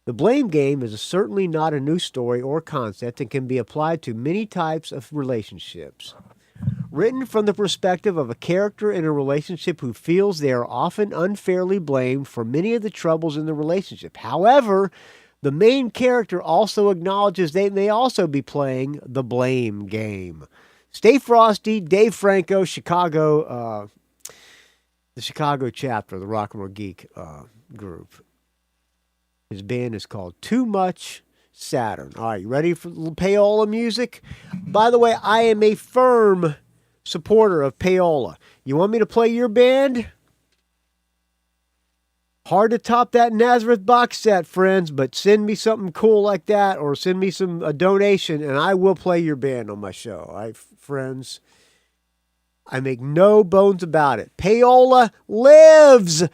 the Blame Game, is certainly not a new story or concept and can be applied to many types of relationships. Written from the perspective of a character in a relationship who feels they are often unfairly blamed for many of the troubles in the relationship. However, the main character also acknowledges they may also be playing the blame game. Stay frosty, Dave Franco, Chicago, the Chicago chapter of the Rock and Roll Geek group. His band is called Too Much Saturn. All right, you ready for payola music? By the way, I am a firm supporter of payola. You want me to play your band? Hard to top that Nazareth box set, friends, but send me something cool like that or send me a donation and I will play your band on my show. All right, friends? I make no bones about it. Payola lives!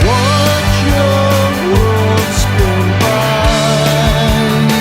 Watch your world spin by.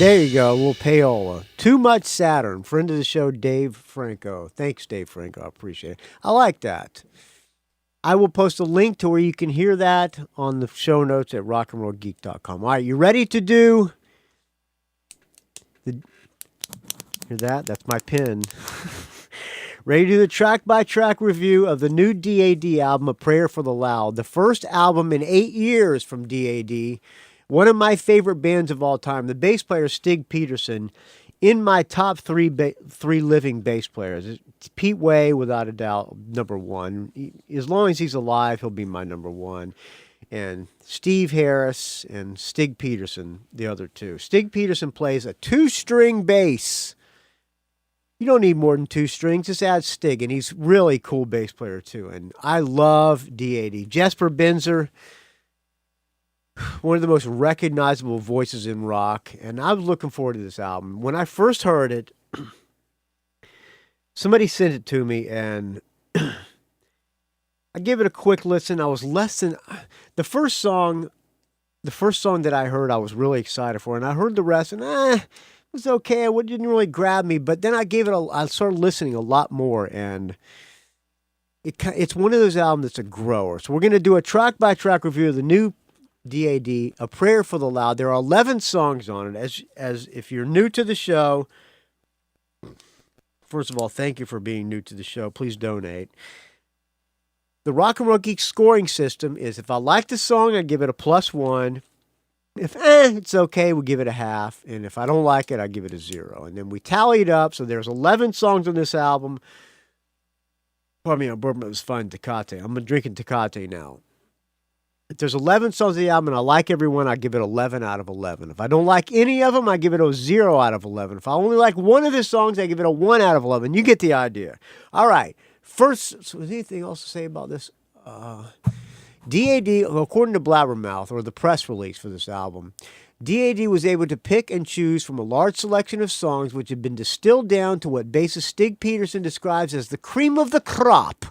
There you go, a little payola. Too Much Saturn. Friend of the show, Dave Franco. Thanks, Dave Franco. I appreciate it. I like that. I will post a link to where you can hear that on the show notes at RnRGeek.com. All right, you ready to do... Hear that? That's my pen. Ready to do the track-by-track review of the new DAD album, A Prayer for the Loud. The first album in 8 years from DAD. One of my favorite bands of all time. The bass player, Stig Peterson, in my top three living bass players. Pete Way, without a doubt, number one. As long as he's alive, he'll be my number one. And Steve Harris and Stig Peterson, the other two. Stig Peterson plays a 2-string bass. You don't need more than 2 strings. Just add Stig, and he's really cool bass player too. And I love DAD. Jesper Benzer, one of the most recognizable voices in rock, and I was looking forward to this album. When I first heard it, somebody sent it to me, and I gave it a quick listen. I was less than the first song that I heard, I was really excited for, and I heard the rest, and it was okay. It didn't really grab me, but then I started listening a lot more, and it's one of those albums that's a grower. So we're going to do a track-by-track review of the new DAD, A Prayer for the Loud. There are 11 songs on it. As if you're new to the show, first of all, thank you for being new to the show. Please donate. The Rock and Roll Geek scoring system is, if I like the song, I give it a +1. If it's okay, we'll give it a half. And if I don't like it, I give it a 0. And then we tally it up. So there's 11 songs on this album. Pardon me, I'm bourbon. It was fun, Tecate. I'm drinking Tecate now. If there's 11 songs on the album and I like every one, I give it 11 out of 11. If I don't like any of them, I give it a 0 out of 11. If I only like one of the songs, I give it a 1 out of 11. You get the idea. All right. First, so is there anything else to say about this? DAD, according to Blabbermouth, or the press release for this album, DAD was able to pick and choose from a large selection of songs which had been distilled down to what bassist Stig Peterson describes as the cream of the crop.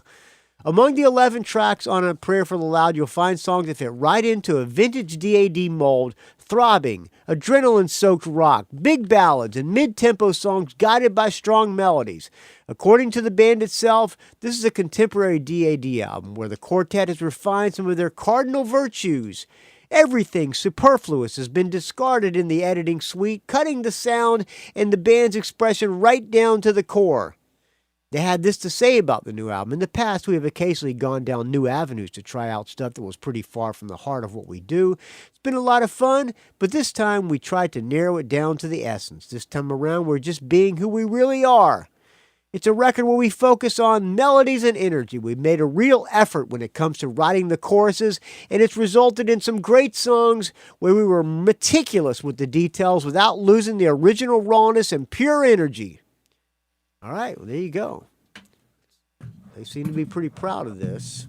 Among the 11 tracks on A Prayer for the Loud, you'll find songs that fit right into a vintage DAD mold, throbbing, adrenaline-soaked rock, big ballads, and mid-tempo songs guided by strong melodies. According to the band itself, this is a contemporary DAD album where the quartet has refined some of their cardinal virtues. Everything superfluous has been discarded in the editing suite, cutting the sound and the band's expression right down to the core. They had this to say about the new album. In the past, we have occasionally gone down new avenues to try out stuff that was pretty far from the heart of what we do. It's been a lot of fun, but this time we tried to narrow it down to the essence. This time around, we're just being who we really are. It's a record where we focus on melodies and energy. We've made a real effort when it comes to writing the choruses, and it's resulted in some great songs where we were meticulous with the details without losing the original rawness and pure energy. All right, well, there you go. They seem to be pretty proud of this.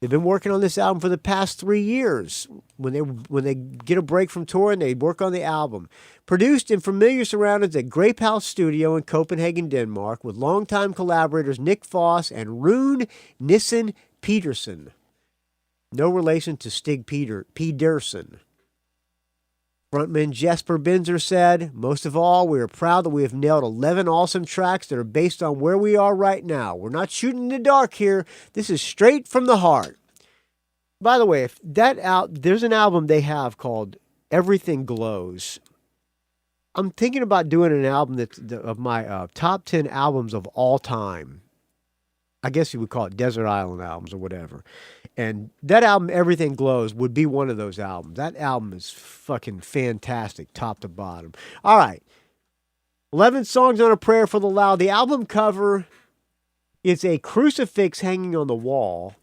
They've been working on this album for the past 3 years. When they get a break from touring, they work on the album. Produced in familiar surroundings at Grape House Studio in Copenhagen, Denmark, with longtime collaborators Nick Foss and Rune Nissen Petersen. No relation to Stig Pedersen. Frontman Jesper Benzer said, "Most of all, we are proud that we have nailed 11 awesome tracks that are based on where we are right now. We're not shooting in the dark here. This is straight from the heart." By the way, if there's an album they have called Everything Glows. I'm thinking about doing an album that's of my top 10 albums of all time. I guess you would call it Desert Island albums or whatever. And that album, Everything Glows, would be one of those albums. That album is fucking fantastic, top to bottom. All right. 11 songs on A Prayer for the Loud. The album cover is a crucifix hanging on the wall.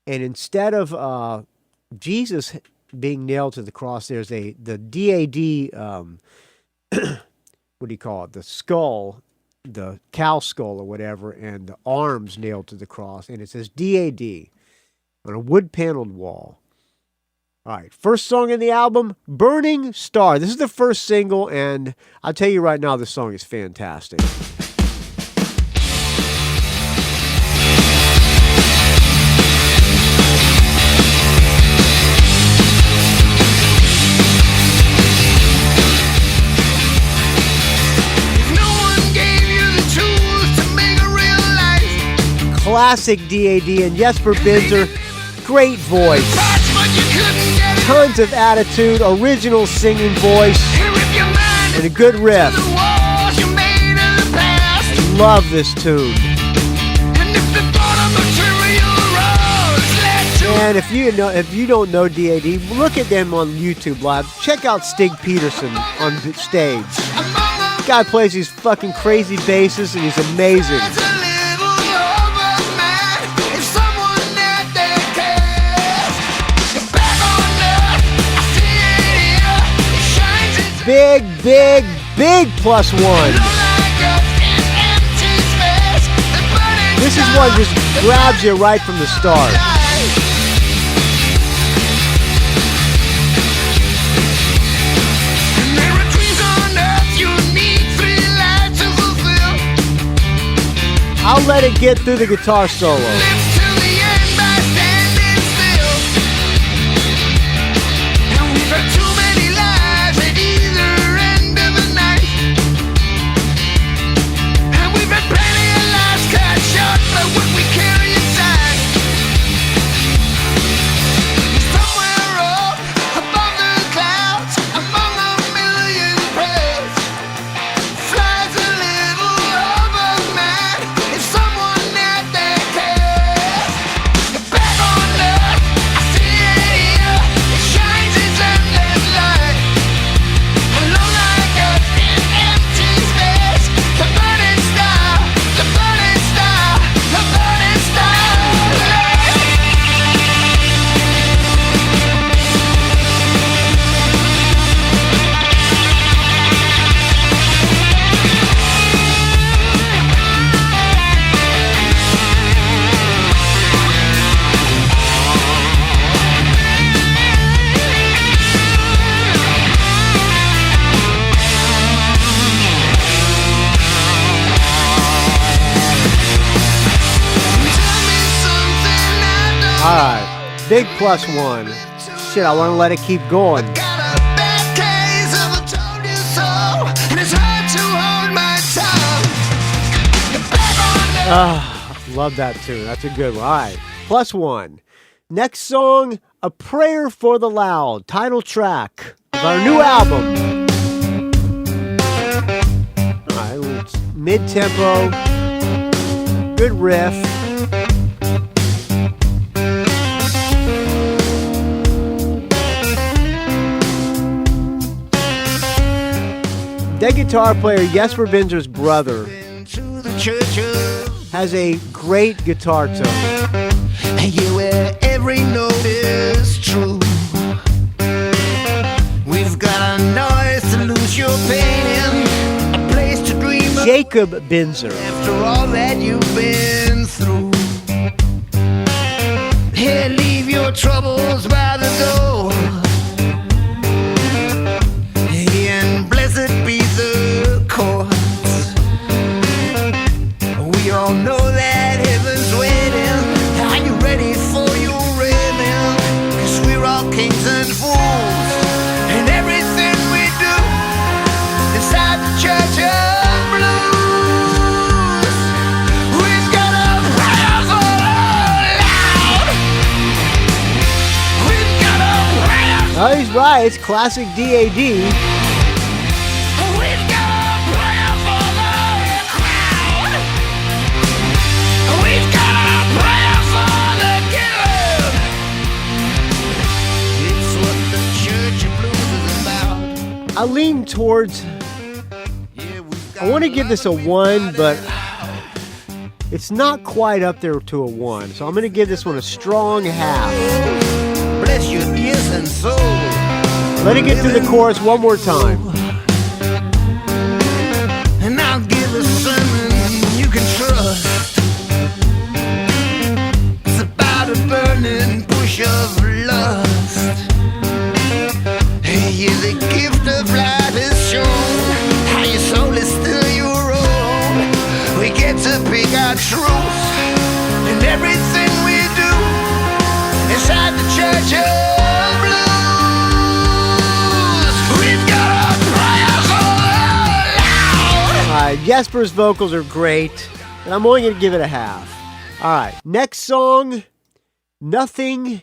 And instead of Jesus being nailed to the cross, there's the DAD, what do you call it? The skull, the cow skull or whatever, and the arms nailed to the cross. And it says DAD. On a wood-paneled wall. All right, first song in the album, Burning Star. This is the first single, and I'll tell you right now, this song is fantastic. classic DAD, and Jesper Binzer, great voice. Tons of attitude, original singing voice, and a good riff. Love this tune. And if you don't know DAD, look at them on YouTube Live. Check out Stig Peterson on stage. This guy plays these fucking crazy basses, and he's amazing. Big, big, big +1. This is one just grabs you right from the start. I'll let it get through the guitar solo. Alright, big +1. Shit, I want to let it keep going. Love that tune. That's a good one. Alright, +1. Next song, A Prayer for the Loud, title track of our new album. Alright, it's mid-tempo, good riff. That guitar player, Jesper Binzer's brother, has a great guitar tone. Yeah, where every note is true. We've got a noise to lose your pain in, a place to dream of Jacob Binzer. after all that you've been through. Here, leave your troubles by the door. And blessed be the courts. We all know that heaven's waiting. Are you ready for your rhythm? 'Cause we're all kings and fools. And everything we do inside the church of blues. We've got a prayer for the loud. We've got a prayer. Oh, he's right. It's classic DAD. We've got a prayer for the crowd. We've got a prayer for the killer. It's what the Church of Blues is about. I lean towards, Yeah, we've got I want to give this a 1, but it's not quite up there to a 1. So I'm going to give this one a strong half. bless your ears and soul. Let it get through the chorus one more time. And I'll give a sermon you can trust. It's about a burning bush of lust. Hey, the gift of life is shown. How your soul is still your own. We get to pick our truth. And everything we do inside the Church of Blues. We've got a prayer for the loud. Jesper's vocals are great, and I'm only going to give it a half. All right, next song, Nothing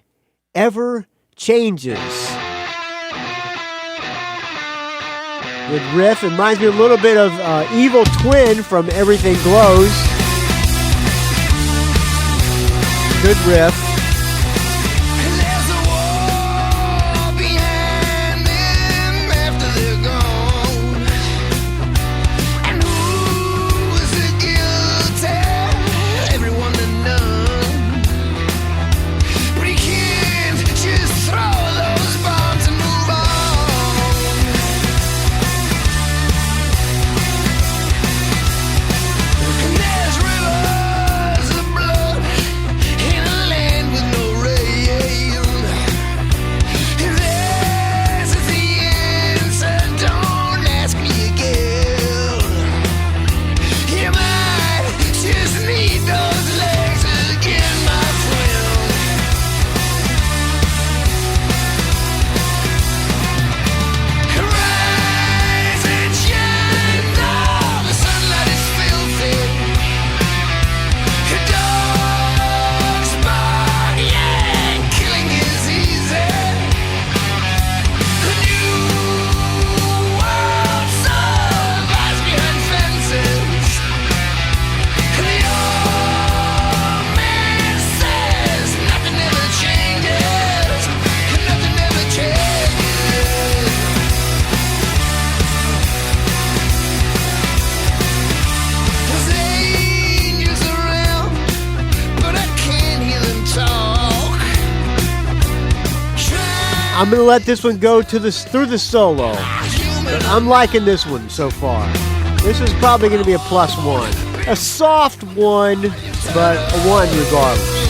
Ever Changes. Good riff. It reminds me a little bit of Evil Twin from Everything Glows. Good riff. There's a war behind them after they're gone. And who is the guilty? Everyone to know. But he can't just throw those bombs and move on. And there's rivers of blood in a land with no rain. If this is the answer, don't ask me again. You might just need those legs again, my friend. Rise and shine, though the sunlight is filthy. Your dog's bark, yeah, killing is easy. The new world survives behind fences. And the old man says nothing ever changes. Nothing ever changes. There's angels around, but I can't hear them talk. I'm going to let this one go to through the solo. I'm liking this one so far. This is probably going to be a +1. A soft one, but a 1 regardless.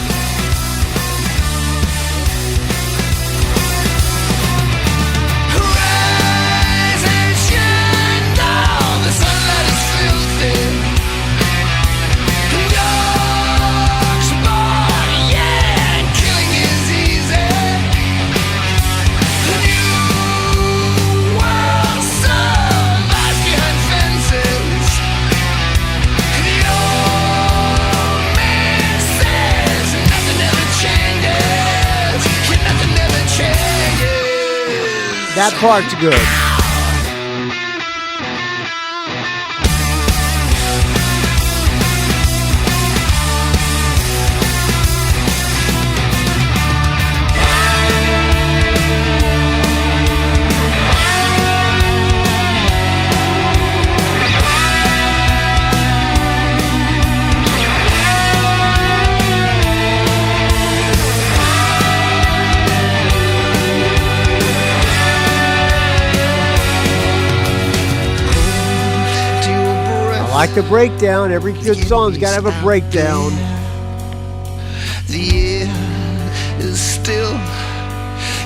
Rise and shine, though the sunlight is filthy. Dogs bark, yeah, killing is easy. The new world survives behind fences. The old man says nothing ever changes. Nothing ever changes. That part's good. I like the breakdown. Every good song's got to have a breakdown. The air is still.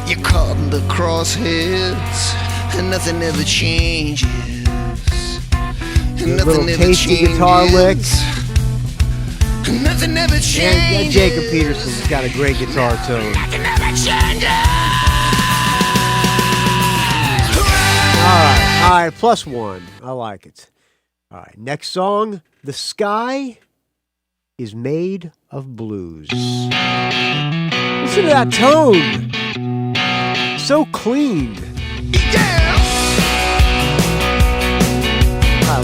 You're caught in the crosshairs, and nothing ever changes. And Little nothing ever tasty changes. guitar licks. And nothing ever changes. And Jacob Peterson's got a great guitar tone. Nothing ever changes. All right, +1. I like it. All right, next song, The Sky is Made of Blues. Listen to that tone. So clean. Yeah. A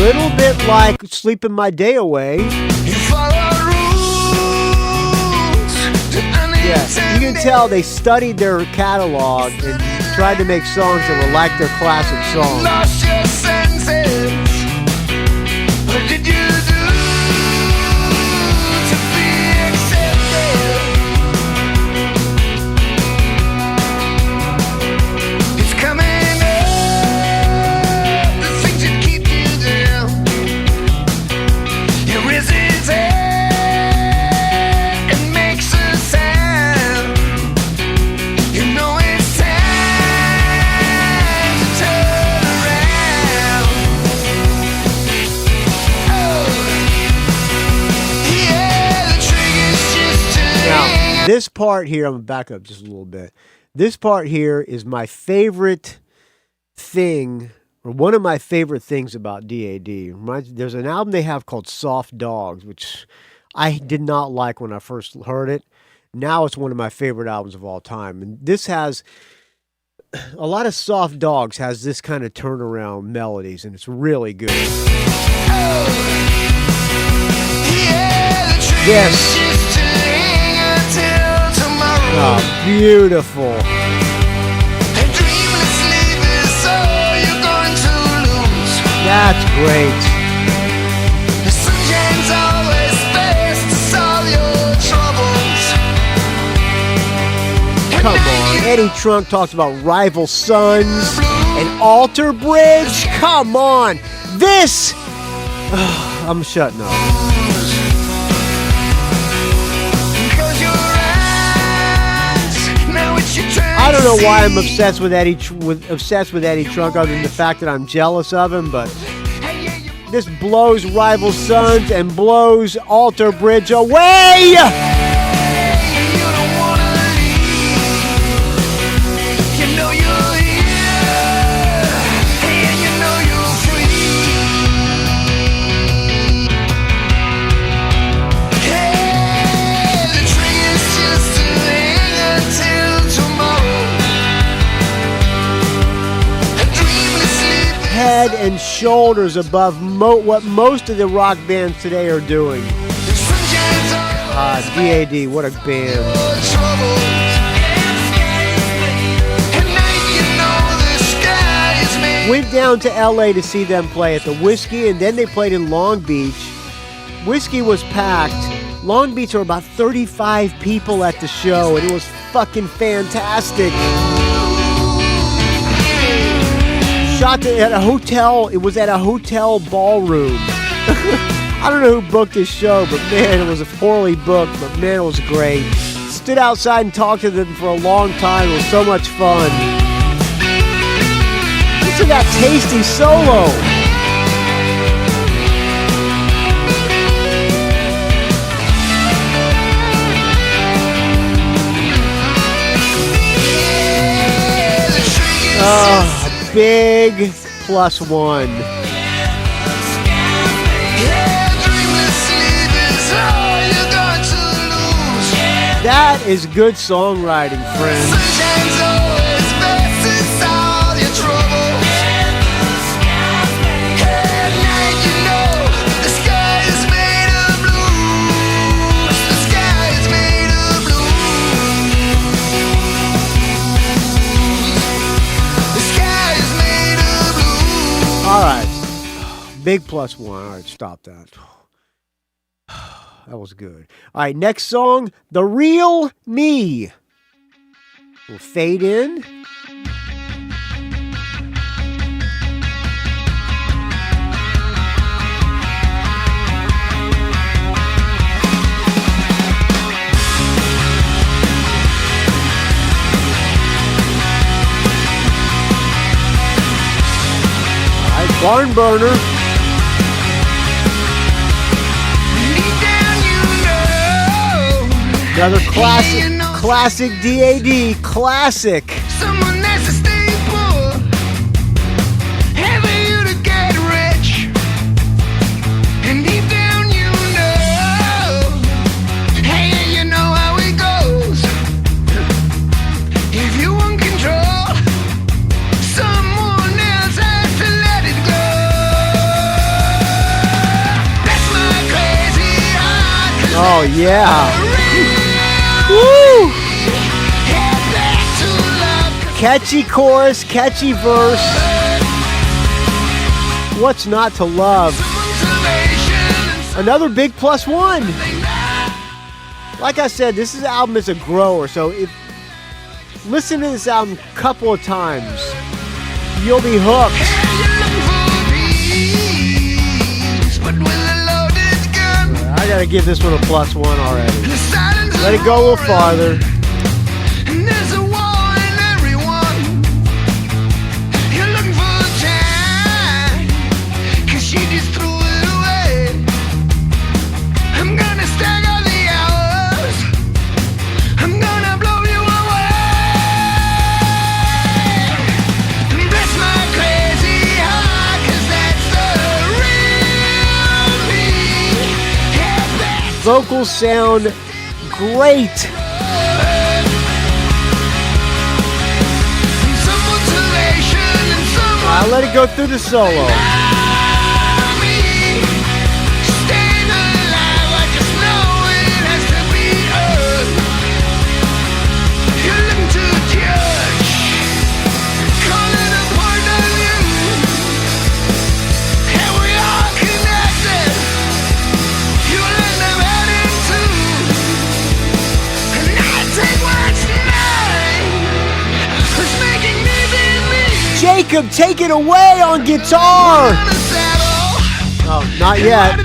little bit like Sleeping My Day Away. You follow rules to Yeah, you can tell they studied their catalog and tried to make songs that were like their classic songs. Lost your senses. What did you do to be accepted? It's coming up, the things that keep you down. Your resistance and makes a sound. You know it's time to turn around. Oh, yeah, the trigger's just Now, this part here, I'm going to back up just a little bit. This part here is my favorite thing, or one of my favorite things about DAD. There's an album they have called Soft Dogs, which I did not like when I first heard it. Now it's one of my favorite albums of all time. And this has a lot of Soft Dogs has this kind of turnaround melodies, and it's really good. Yes. Oh, beautiful. That's great. The sunshine's always best to solve your troubles. Come on. Eddie Trunk talks about Rival Sons and Alter Bridge. Come on. This. I'm shutting up. I don't know why I'm obsessed with Eddie Trunk, other than the fact that I'm jealous of him. But this blows Rival Sons and blows Alter Bridge away. Head and shoulders above what most of the rock bands today are doing. DAD, what a band. Went down to LA to see them play at the Whiskey, and then they played in Long Beach. Whiskey was packed. Long Beach were about 35 people at the show, and it was fucking fantastic. Shot at a hotel. It was at a hotel ballroom. I don't know who booked this show, but man, it was poorly booked, but man, it was great. Stood outside and talked to them for a long time. It was so much fun. Listen to that tasty solo. Big +1. That is good songwriting, friends. All right, big +1. All right, stop that. That was good. All right, next song, The Real Me. We'll fade in. Barn Burner. Another classic DAD, classic. Someone that's a staple, having you to get rich, and deep down you know, hey, you know how it goes. If you want control, someone else has to let it go. That's my crazy heart. Oh yeah. Woo! Catchy chorus, catchy verse. What's not to love? Another big +1. Like I said, this album is a grower, so listen to this album a couple of times. You'll be hooked. I gotta give this one a +1 already. Let it go a little farther. There's a war in everyone. You're looking for time, 'cause she just threw it away. I'm gonna stagger the hours. I'm gonna blow you away. Bless my crazy heart, 'cause that's the real me. vocals sound great. I'll let it go through the solo. Jacob, take it away on guitar. Oh, not yet.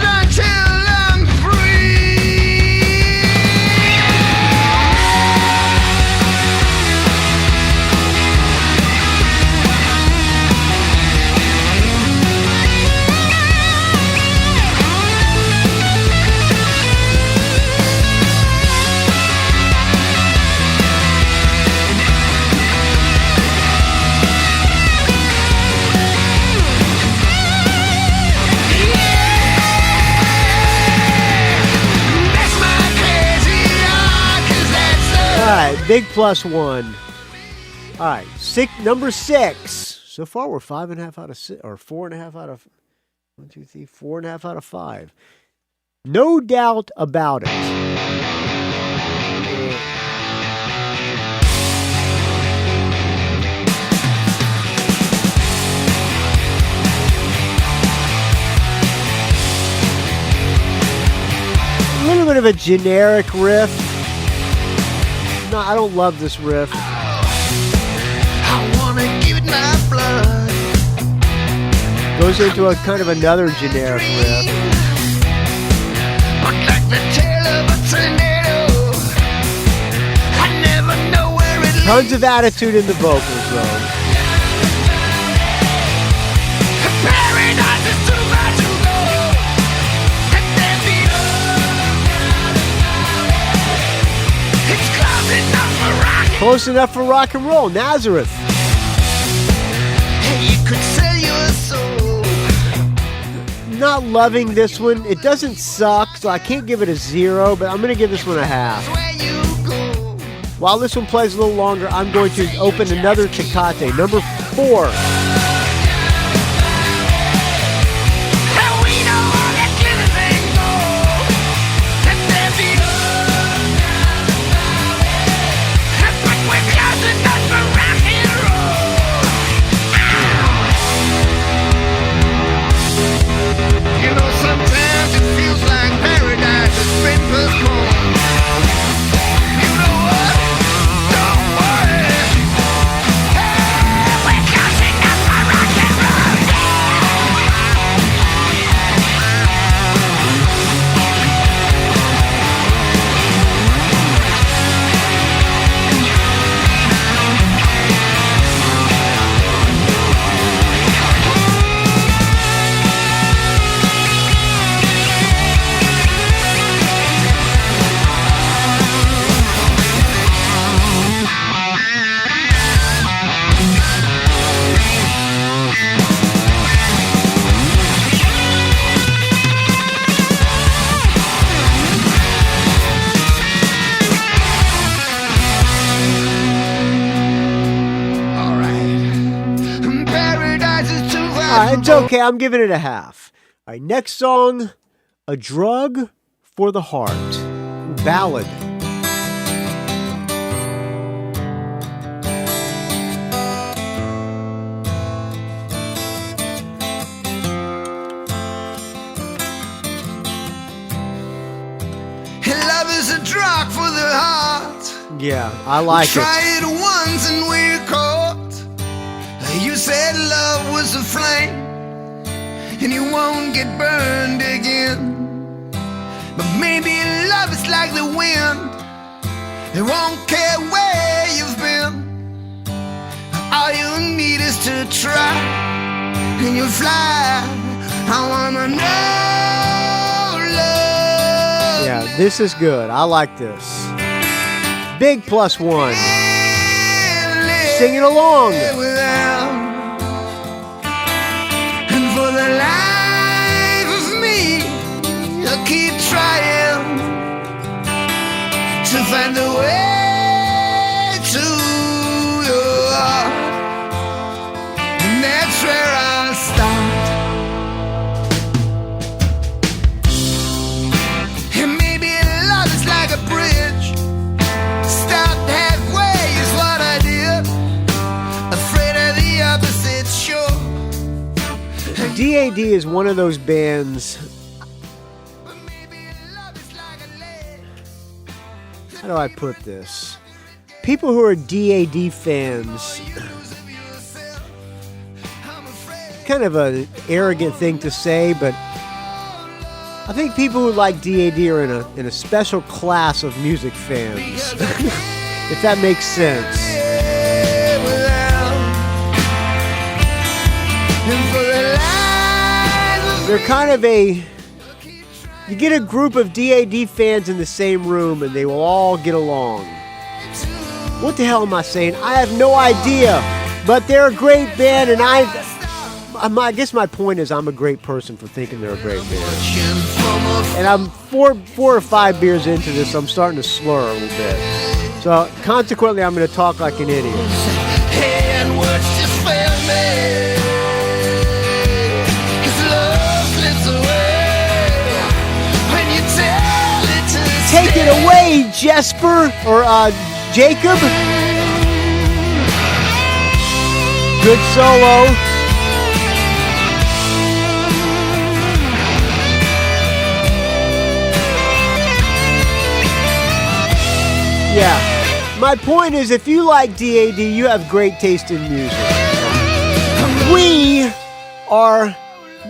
All right, big +1. All right, number 6. So far, we're 5.5 out of 6, or 4.5 out of 1, 2, 3, 4.5 out of 5. No doubt about it. A little bit of a generic riff. No, I don't love this riff. I wanna give it my blood. Goes into a kind of another generic riff. But like the tail of a tornado, I never know where it leads. Tons of attitude in the vocals, though. Paradise is too far to go. And there be it's close enough for rock. Close enough for rock and roll. Nazareth. And you could sell your soul. Not loving this one. It doesn't suck, so I can't give it a 0, but I'm going to give this one a half. Where you go. While this one plays a little longer, I'm going to open another Tecate, number 4. And we know all that glitter thing go. And there be but we're close enough for rock and roll. You know, sometimes it feels like paradise has been postponed. You know what? Don't worry. Hey, we're close enough for rock and roll. All right. Paradise is too far. It's okay. I'm giving it a half. All right, next song, A Drug for the Heart. Ballad. Love is a drug for the heart. Yeah, I like Try it. it once and we're caught. You said love was a flame, and you won't get burned again. But maybe love is like the wind, it won't care where you've been. All you need is to try, and you'll fly. I wanna know love. Yeah, this is good. I like this. Big +1. Sing it along. Without. And for the life of me, I'll keep trying. find a way to your heart. And that's where I'll start. And maybe love is like a bridge. Stopped halfway is what I did. Afraid of the opposite shore. DAD is one of those bands. How do I put this? People who are DAD fans, kind of an arrogant thing to say, but I think people who like DAD are in a special class of music fans, if that makes sense. They're kind of you get a group of DAD fans in the same room and they will all get along. What the hell am I saying? I have no idea, but they're a great band, and I guess my point is I'm a great person for thinking they're a great band. And I'm four or five beers into this, so I'm starting to slur a little bit. So consequently, I'm going to talk like an idiot. And words just fail me. Take it away, Jesper, or Jacob. Good solo. Yeah. My point is, if you like DAD, you have great taste in music. We are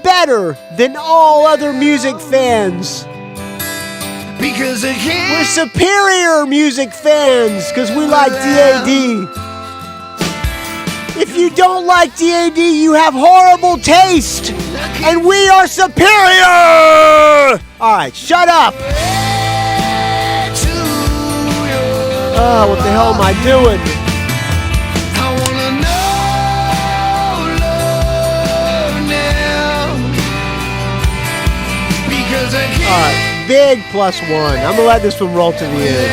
better than all other music fans. Because we're superior music fans because we like DAD. If you don't like DAD, you have horrible taste. And we are superior! Alright, shut up! Oh, what the hell am I doing? I wanna know love now. Because I can't. Alright. Big +1. I'm gonna let this one roll to the end.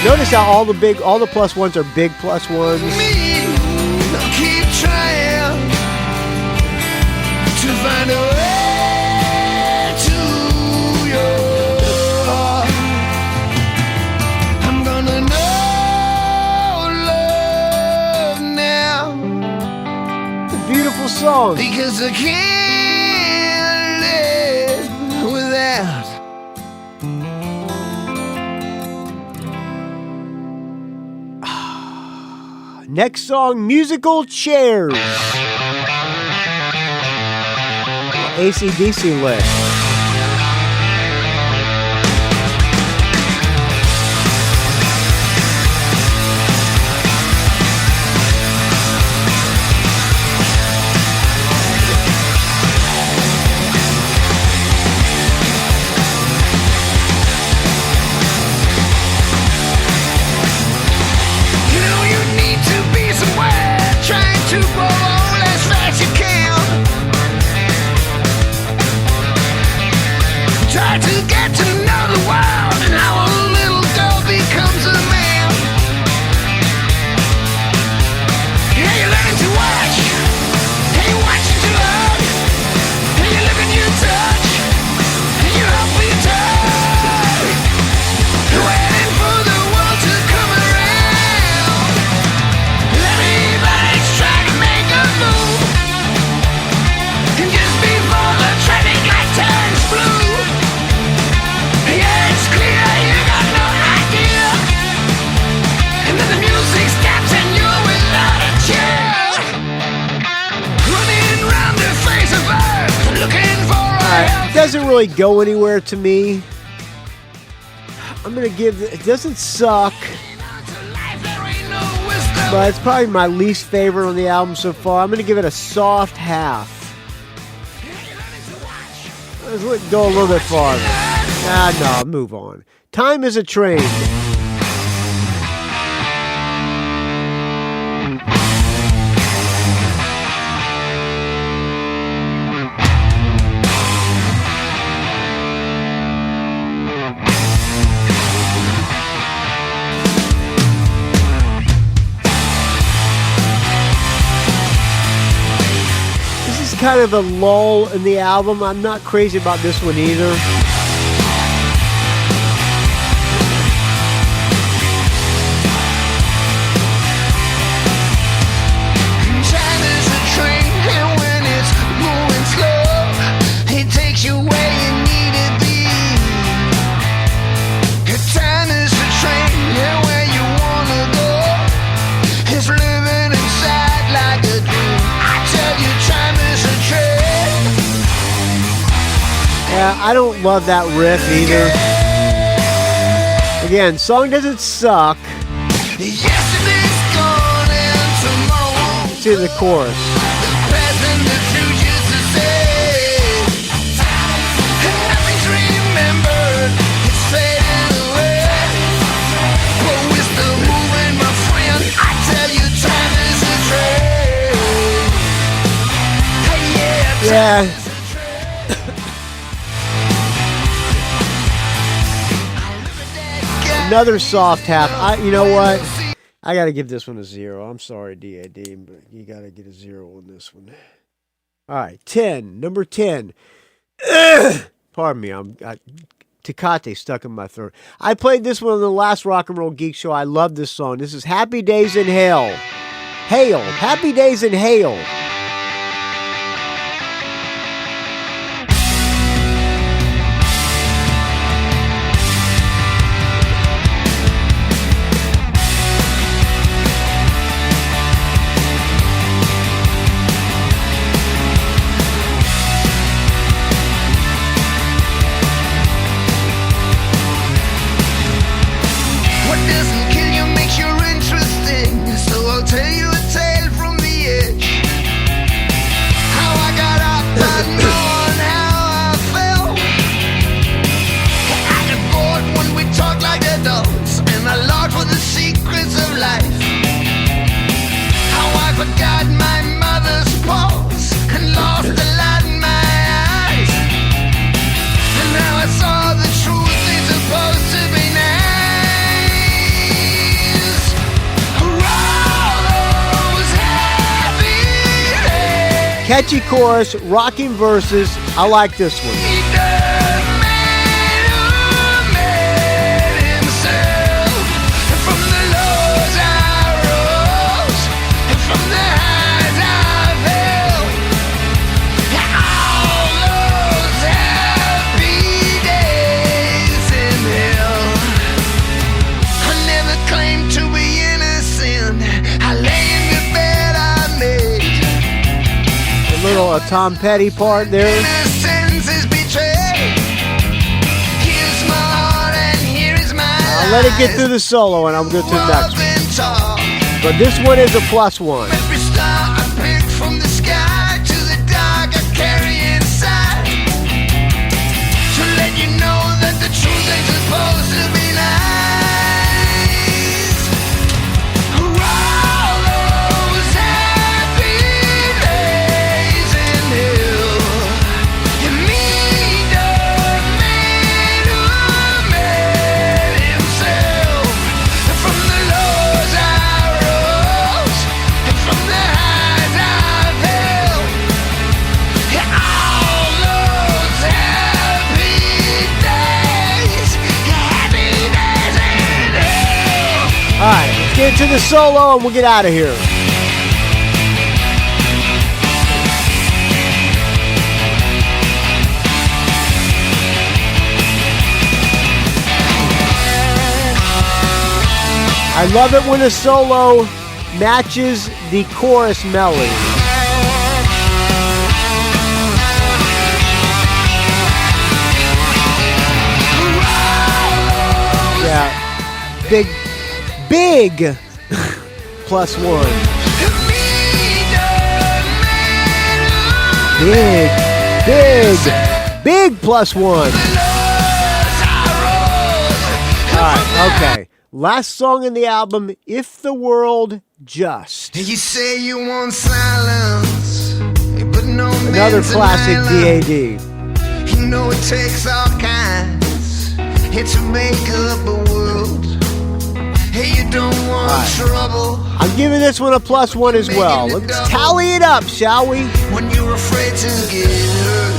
Notice how all the +1s are big +1s. Keep trying to find a way to your heart. I'm gonna know love now. It's a beautiful song. Because I can't. Next song, Musical Chairs. AC/DC list. Doesn't really go anywhere to me. I'm gonna give it doesn't suck, but it's probably my least favorite on the album so far. I'm gonna give it a soft half. Let's go a little bit farther. No, move on. Time is a Train. kind of a lull in the album. I'm not crazy about this one either. Yeah, I don't love that riff either. Again, song doesn't suck. Let's see the chorus. Yeah. Another soft half. You know what? I got to give this one a 0. I'm sorry, DAD, but you got to get a 0 on this one. All right, 10. Number 10. Pardon me. Tecate stuck in my throat. I played this one on the last Rock and Roll Geek Show. I love this song. This is Happy Days in Hell. Hail. Happy Days in Hail. Catchy chorus, rocking verses. I like this one. A Tom Petty part there. I'll let it get through the solo and I'll go to the next one. But this one is a +1. Alright, let's get to the solo and we'll get out of here. I love it when a solo matches the chorus melody. Yeah, big +1. Big +1. Alright, okay. Last song in the album, If the World Just. You say you want silence, but no. Another classic DAD. You know it takes all kinds to make up a world. Hey, you don't want trouble. I'm giving this one a +1 as well. Let's tally it up, shall we? When you're afraid to get hurt.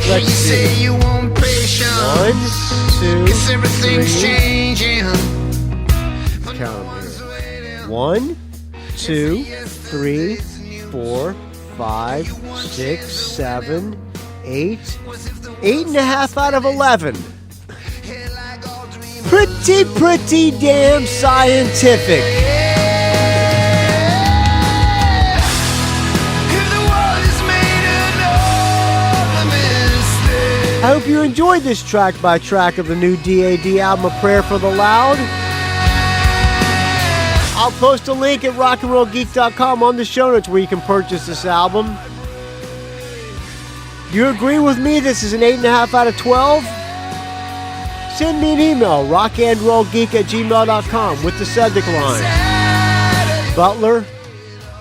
Let's You say see. you want patience, 1, 2, cause everything's 3. changing. But no Count one's here. waiting. 1, 2, 3, 4, 5, 6, 7, 8. 8.5 out of 11. Pretty damn scientific. I hope you enjoyed this track by track of the new DAD album, A Prayer for the Loud. I'll post a link at RnRGeek.com on the show notes where you can purchase this album. You agree with me this is an 8.5 out of 12? Send me an email, rockandrollgeek@gmail.com with the subject line. Butler,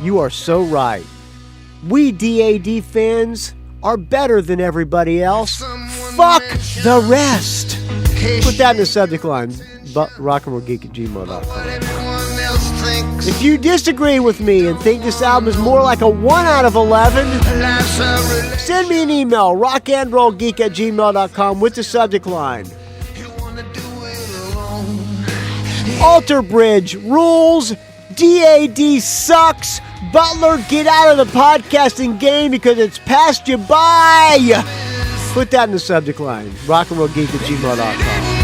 you are so right. We DAD fans are better than everybody else. Fuck the rest. Put that in the subject line, rockandrollgeek@gmail.com. If you disagree with me and think this album is more like a 1 out of 11, send me an email, rockandrollgeek@gmail.com with the subject line. Alter Bridge rules. DAD sucks. Butler, get out of the podcasting game because it's passed you by. Put that in the subject line, rockandrollgeek@gmail.com.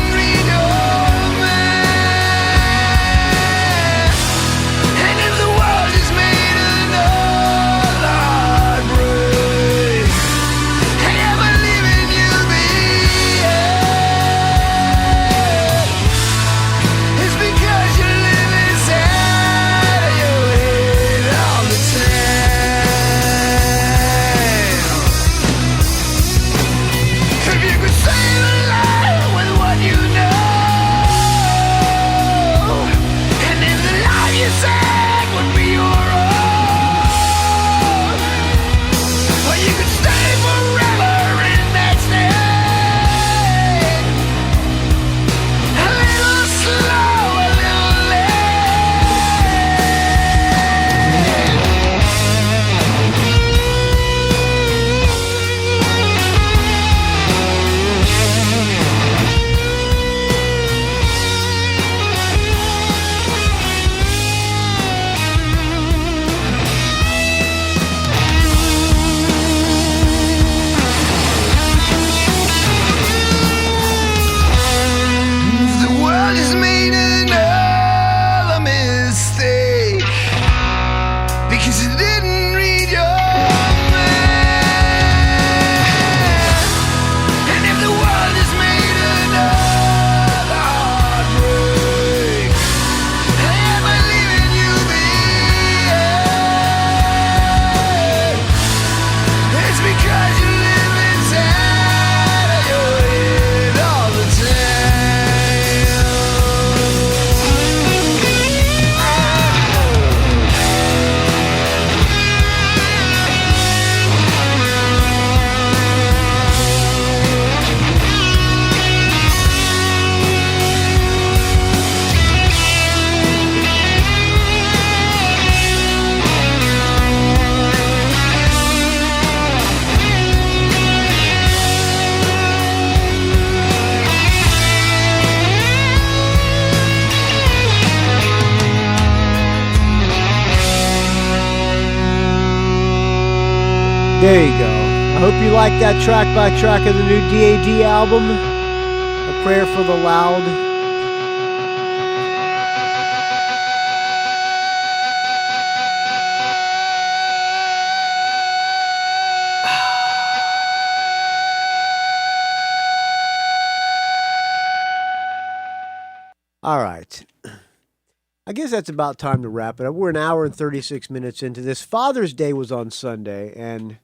There you go. I hope you like that track by track of the new DAD album, A Prayer for the Loud. All right. I guess that's about time to wrap it up. We're an hour and 36 minutes into this. Father's Day was on Sunday, and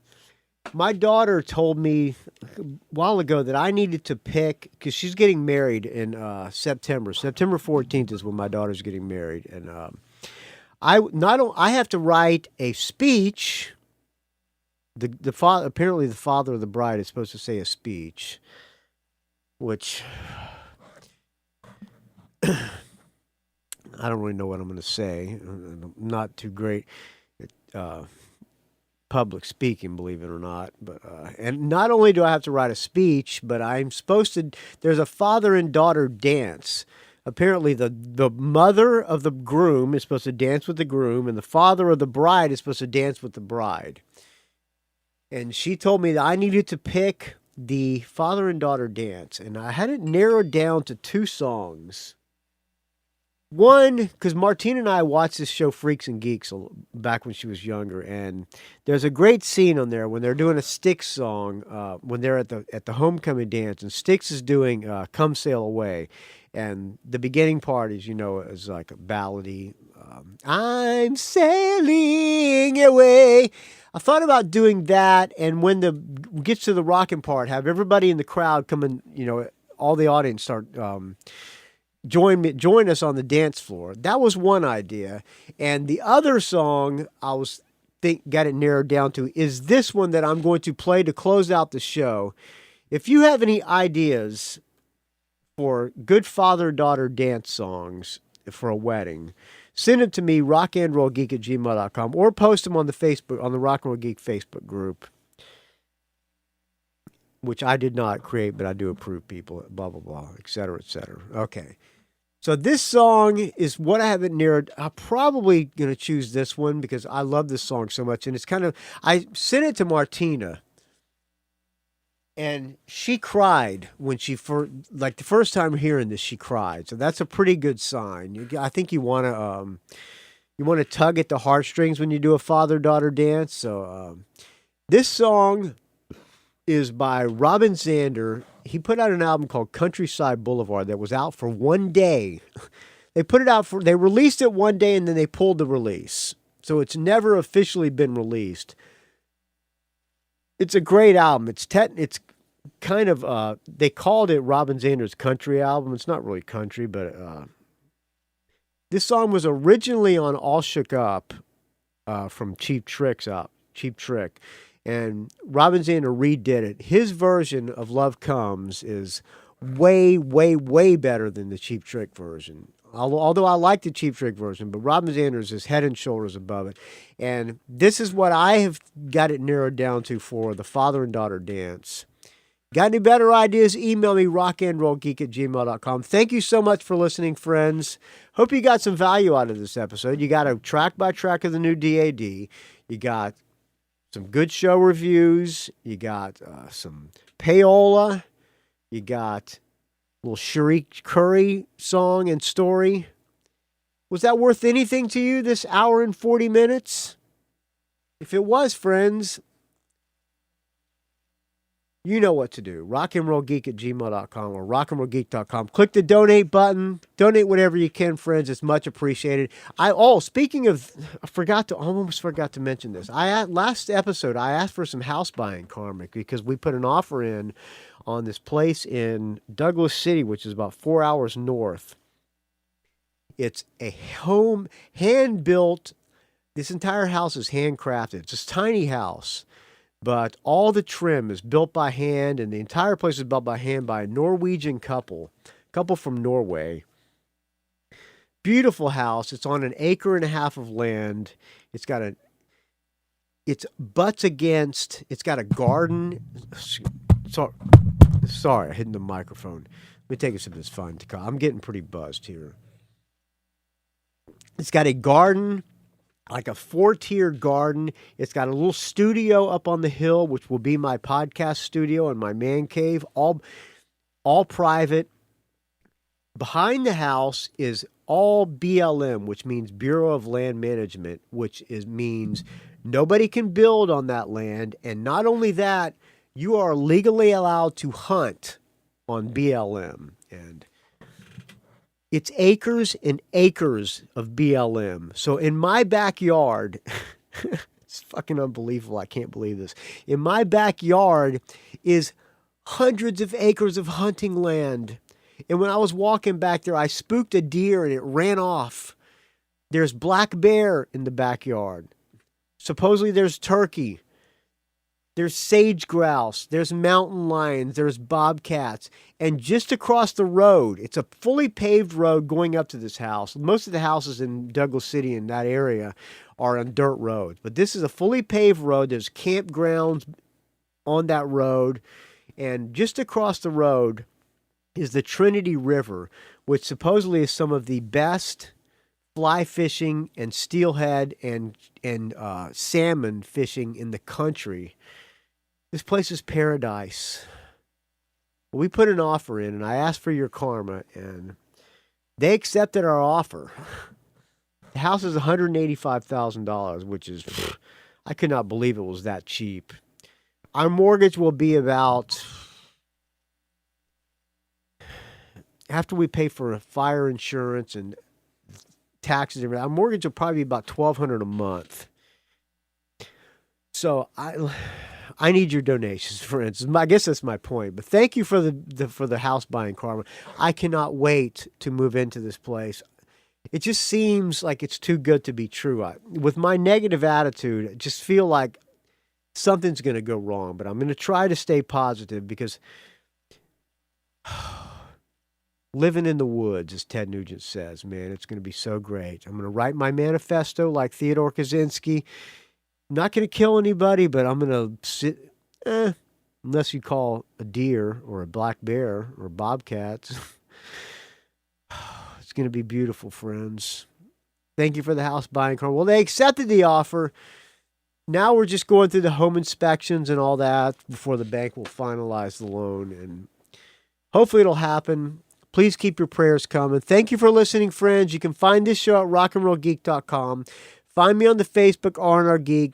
my daughter told me a while ago that I needed to pick, because she's getting married in September. September 14th is when my daughter's getting married. And I have to write a speech. The father, apparently the father of the bride is supposed to say a speech, which I don't really know what I'm going to say. I'm not too great at public speaking, believe it or not. But and not only do I have to write a speech, but I'm supposed to. There's a father and daughter dance. Apparently, the mother of the groom is supposed to dance with the groom, and the father of the bride is supposed to dance with the bride. And she told me that I needed to pick the father and daughter dance, and I had it narrowed down to 2 songs. One, because Martina and I watched this show Freaks and Geeks back when she was younger, and there's a great scene on there when they're doing a Styx song when they're at the homecoming dance, and Styx is doing "Come Sail Away," and the beginning part is like a ballady. I'm sailing away. I thought about doing that, and when gets to the rocking part, have everybody in the crowd come and all the audience start. Join us on the dance floor. That was one idea. And the other song got it narrowed down to is this one that I'm going to play to close out the show. If you have any ideas for good father-daughter dance songs for a wedding, send them to me, rockandrollgeek@gmail.com, or post them on the Rock and Roll Geek Facebook group, which I did not create, but I do approve people, blah, blah, blah, et cetera, et cetera. Okay. So this song is what I haven't narrowed. I'm probably going to choose this one because I love this song so much. And it's I sent it to Martina, and she cried when the first time hearing this, she cried. So that's a pretty good sign. I think you want to tug at the heartstrings when you do a father-daughter dance. So this song is by Robin Zander. He put out an album called Countryside Boulevard that was out for one day. They released it one day and then they pulled the release. So it's never officially been released. It's a great album. It's kind of, they called it Robin Zander's country album. It's not really country, but this song was originally on All Shook Up from Cheap Trick. And Robin Zander redid it. His version of Love Comes is way, way, way better than the Cheap Trick version. Although I like the Cheap Trick version, but Robin Zander's is head and shoulders above it. And this is what I have got it narrowed down to for the father and daughter dance. Got any better ideas? Email me, rockandrollgeek@gmail.com. Thank you so much for listening, friends. Hope you got some value out of this episode. You got a track by track of the new DAD. You got some good show reviews. You got some payola. You got a little Cherie Curry song and story. Was that worth anything to you, this hour and 40 minutes? If it was, friends, you know what to do. rockandrollgeek@gmail.com or rockandrollgeek.com. Click the donate button. Donate whatever you can, friends. It's much appreciated. Speaking of, I almost forgot to mention this. Last episode, I asked for some house buying karmic because we put an offer in on this place in Douglas City, which is about 4 hours north. It's a home, hand-built. This entire house is handcrafted. It's a tiny house. But all the trim is built by hand, and the entire place is built by hand by a Norwegian couple from Norway. Beautiful house. It's on 1.5 acres of land. It's got it's got a garden. Sorry, I hit the microphone. Let me take a sip of this fine tequila. I'm getting pretty buzzed here. It's got a garden, like a 4-tier garden. It's got a little studio up on the hill, which will be my podcast studio and my man cave, all private. Behind the house is all BLM, which means Bureau of Land Management, means nobody can build on that land. And not only that, you are legally allowed to hunt on BLM. And it's acres and acres of BLM. So in my backyard, it's fucking unbelievable. I can't believe this. In my backyard is hundreds of acres of hunting land. And when I was walking back there, I spooked a deer and it ran off. There's black bear in the backyard. Supposedly there's turkey. there's sage grouse, there's mountain lions, there's bobcats. And just across the road, it's a fully paved road going up to this house. Most of the houses in Douglas City in that area are on dirt roads. But this is a fully paved road. There's campgrounds on that road. And just across the road is the Trinity River, which supposedly is some of the best fly fishing and steelhead and salmon fishing in the country. This place is paradise. We put an offer in, and I asked for your karma, and they accepted our offer. The house is $185,000, which is, I could not believe it was that cheap. Our mortgage will be about, after we pay for fire insurance and taxes, our mortgage will probably be about $1,200 a month. So I need your donations, for instance. I guess that's my point. But thank you for the house buying karma. I cannot wait to move into this place. It just seems like it's too good to be true. With my negative attitude, I just feel like something's going to go wrong. But I'm going to try to stay positive because living in the woods, as Ted Nugent says, man, it's going to be so great. I'm going to write my manifesto like Theodore Kaczynski. I'm not going to kill anybody, but I'm going to sit, unless you call a deer or a black bear or bobcats. It's going to be beautiful, friends. Thank you for the house buying karma. Well, they accepted the offer. Now we're just going through the home inspections and all that before the bank will finalize the loan. And hopefully it'll happen. Please keep your prayers coming. Thank you for listening, friends. You can find this show at RnRGeek.com. Find me on the Facebook RnRGeek.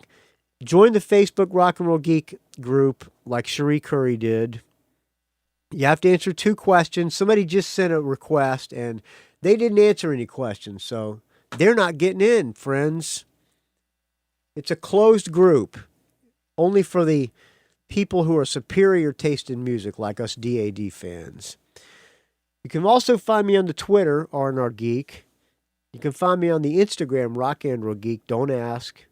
Join the Facebook Rock and Roll Geek group like Cherie Curry did. You have to answer 2 questions. Somebody just sent a request, and they didn't answer any questions, so they're not getting in, friends. It's a closed group, only for the people who are superior taste in music, like us DAD fans. You can also find me on the Twitter, RnRGeek. You can find me on the Instagram, RockandRollGeek. Don't ask.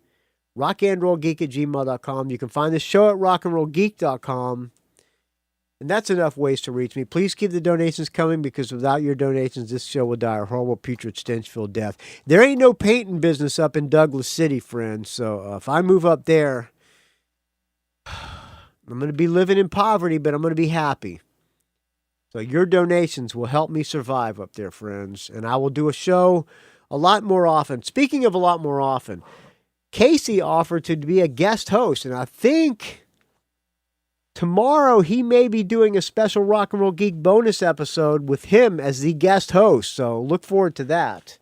RockandRollGeek@gmail.com. You can find the show at RockandRollGeek.com. And that's enough ways to reach me. Please keep the donations coming because without your donations, this show will die a horrible, putrid, stench-filled death. There ain't no painting business up in Douglas City, friends. So if I move up there, I'm going to be living in poverty, but I'm going to be happy. So your donations will help me survive up there, friends. And I will do a show a lot more often. Speaking of a lot more often, Casey offered to be a guest host, and I think tomorrow, he may be doing a special Rock and Roll Geek bonus episode with him as the guest host, so look forward to that.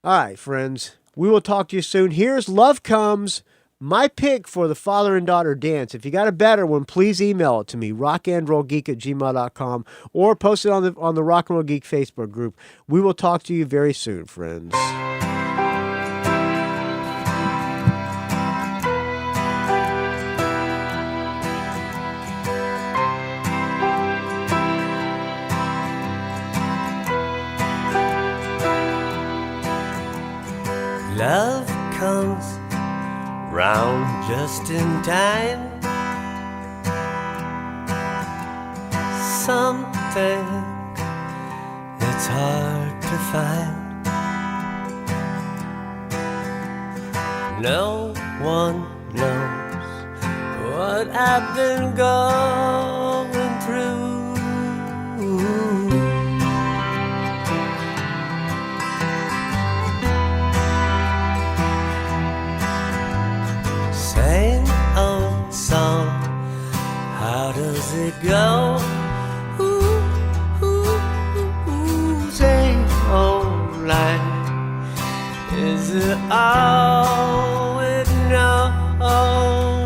All right, friends, we will talk to you soon. Here's Love Comes, my pick for the father and daughter dance. If you got a better one, please email it to me, rockandrollgeek@gmail.com, or post it on the Rock and Roll Geek Facebook group. We will talk to you very soon, friends. Love comes round just in time. Something that's hard to find. No one knows what I've been going through. Same old song, how does it go? Ooh, ooh, ooh, same old line, is it all we know?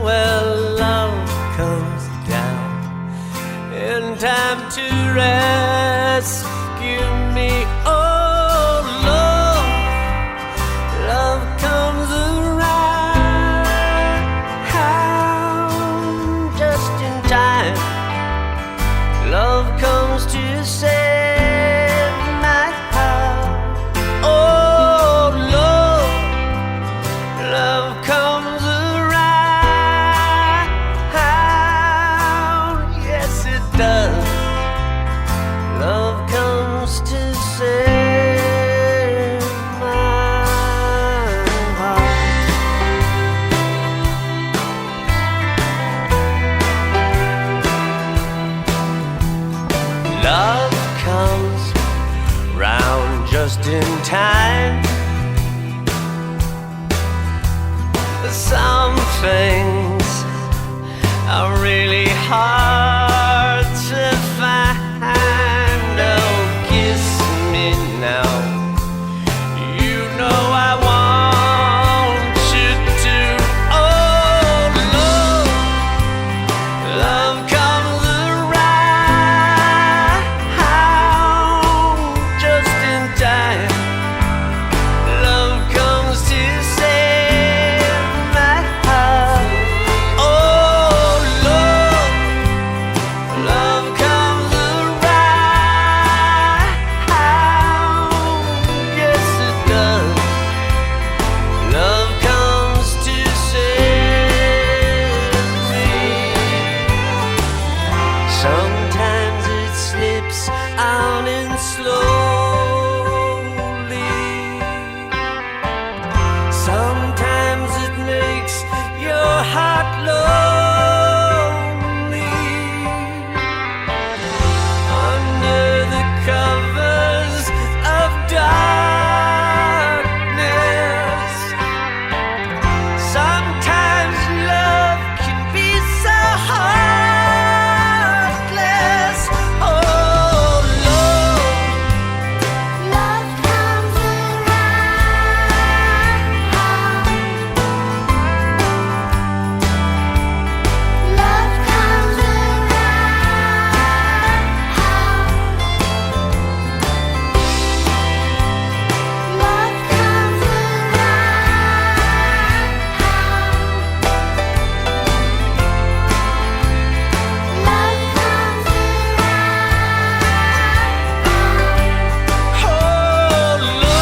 Well, love comes down just in time. Some things are really hard to find. Oh, kiss me now. You know I want you to. Oh, love comes around just in time. Love comes to save my heart. Oh, love comes around. Yes, it does. Love comes to save me. Sometimes it slips on in slowly. Sometimes it makes your heart lonely. Under the covers of darkness, sometimes love can be so heartless. Oh, love comes around. Love comes around. Love comes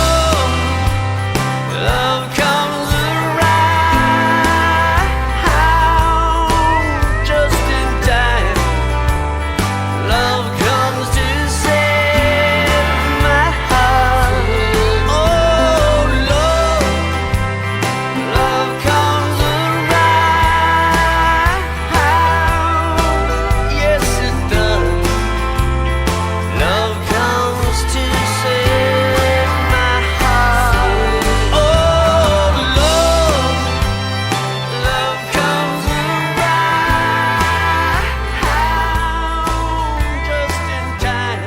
Love comes around just in time. Love comes to save my heart. Oh, love comes around. Yes, it does. Love comes to save my heart. Oh, love comes around just in time.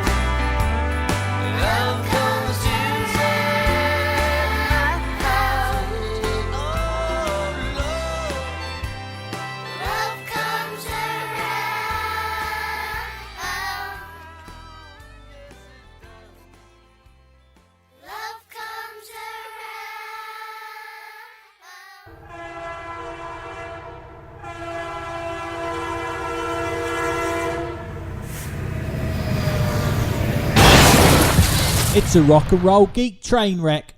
Love comes to save my heart. Oh, love comes around. Love comes It's a rock and roll geek train wreck.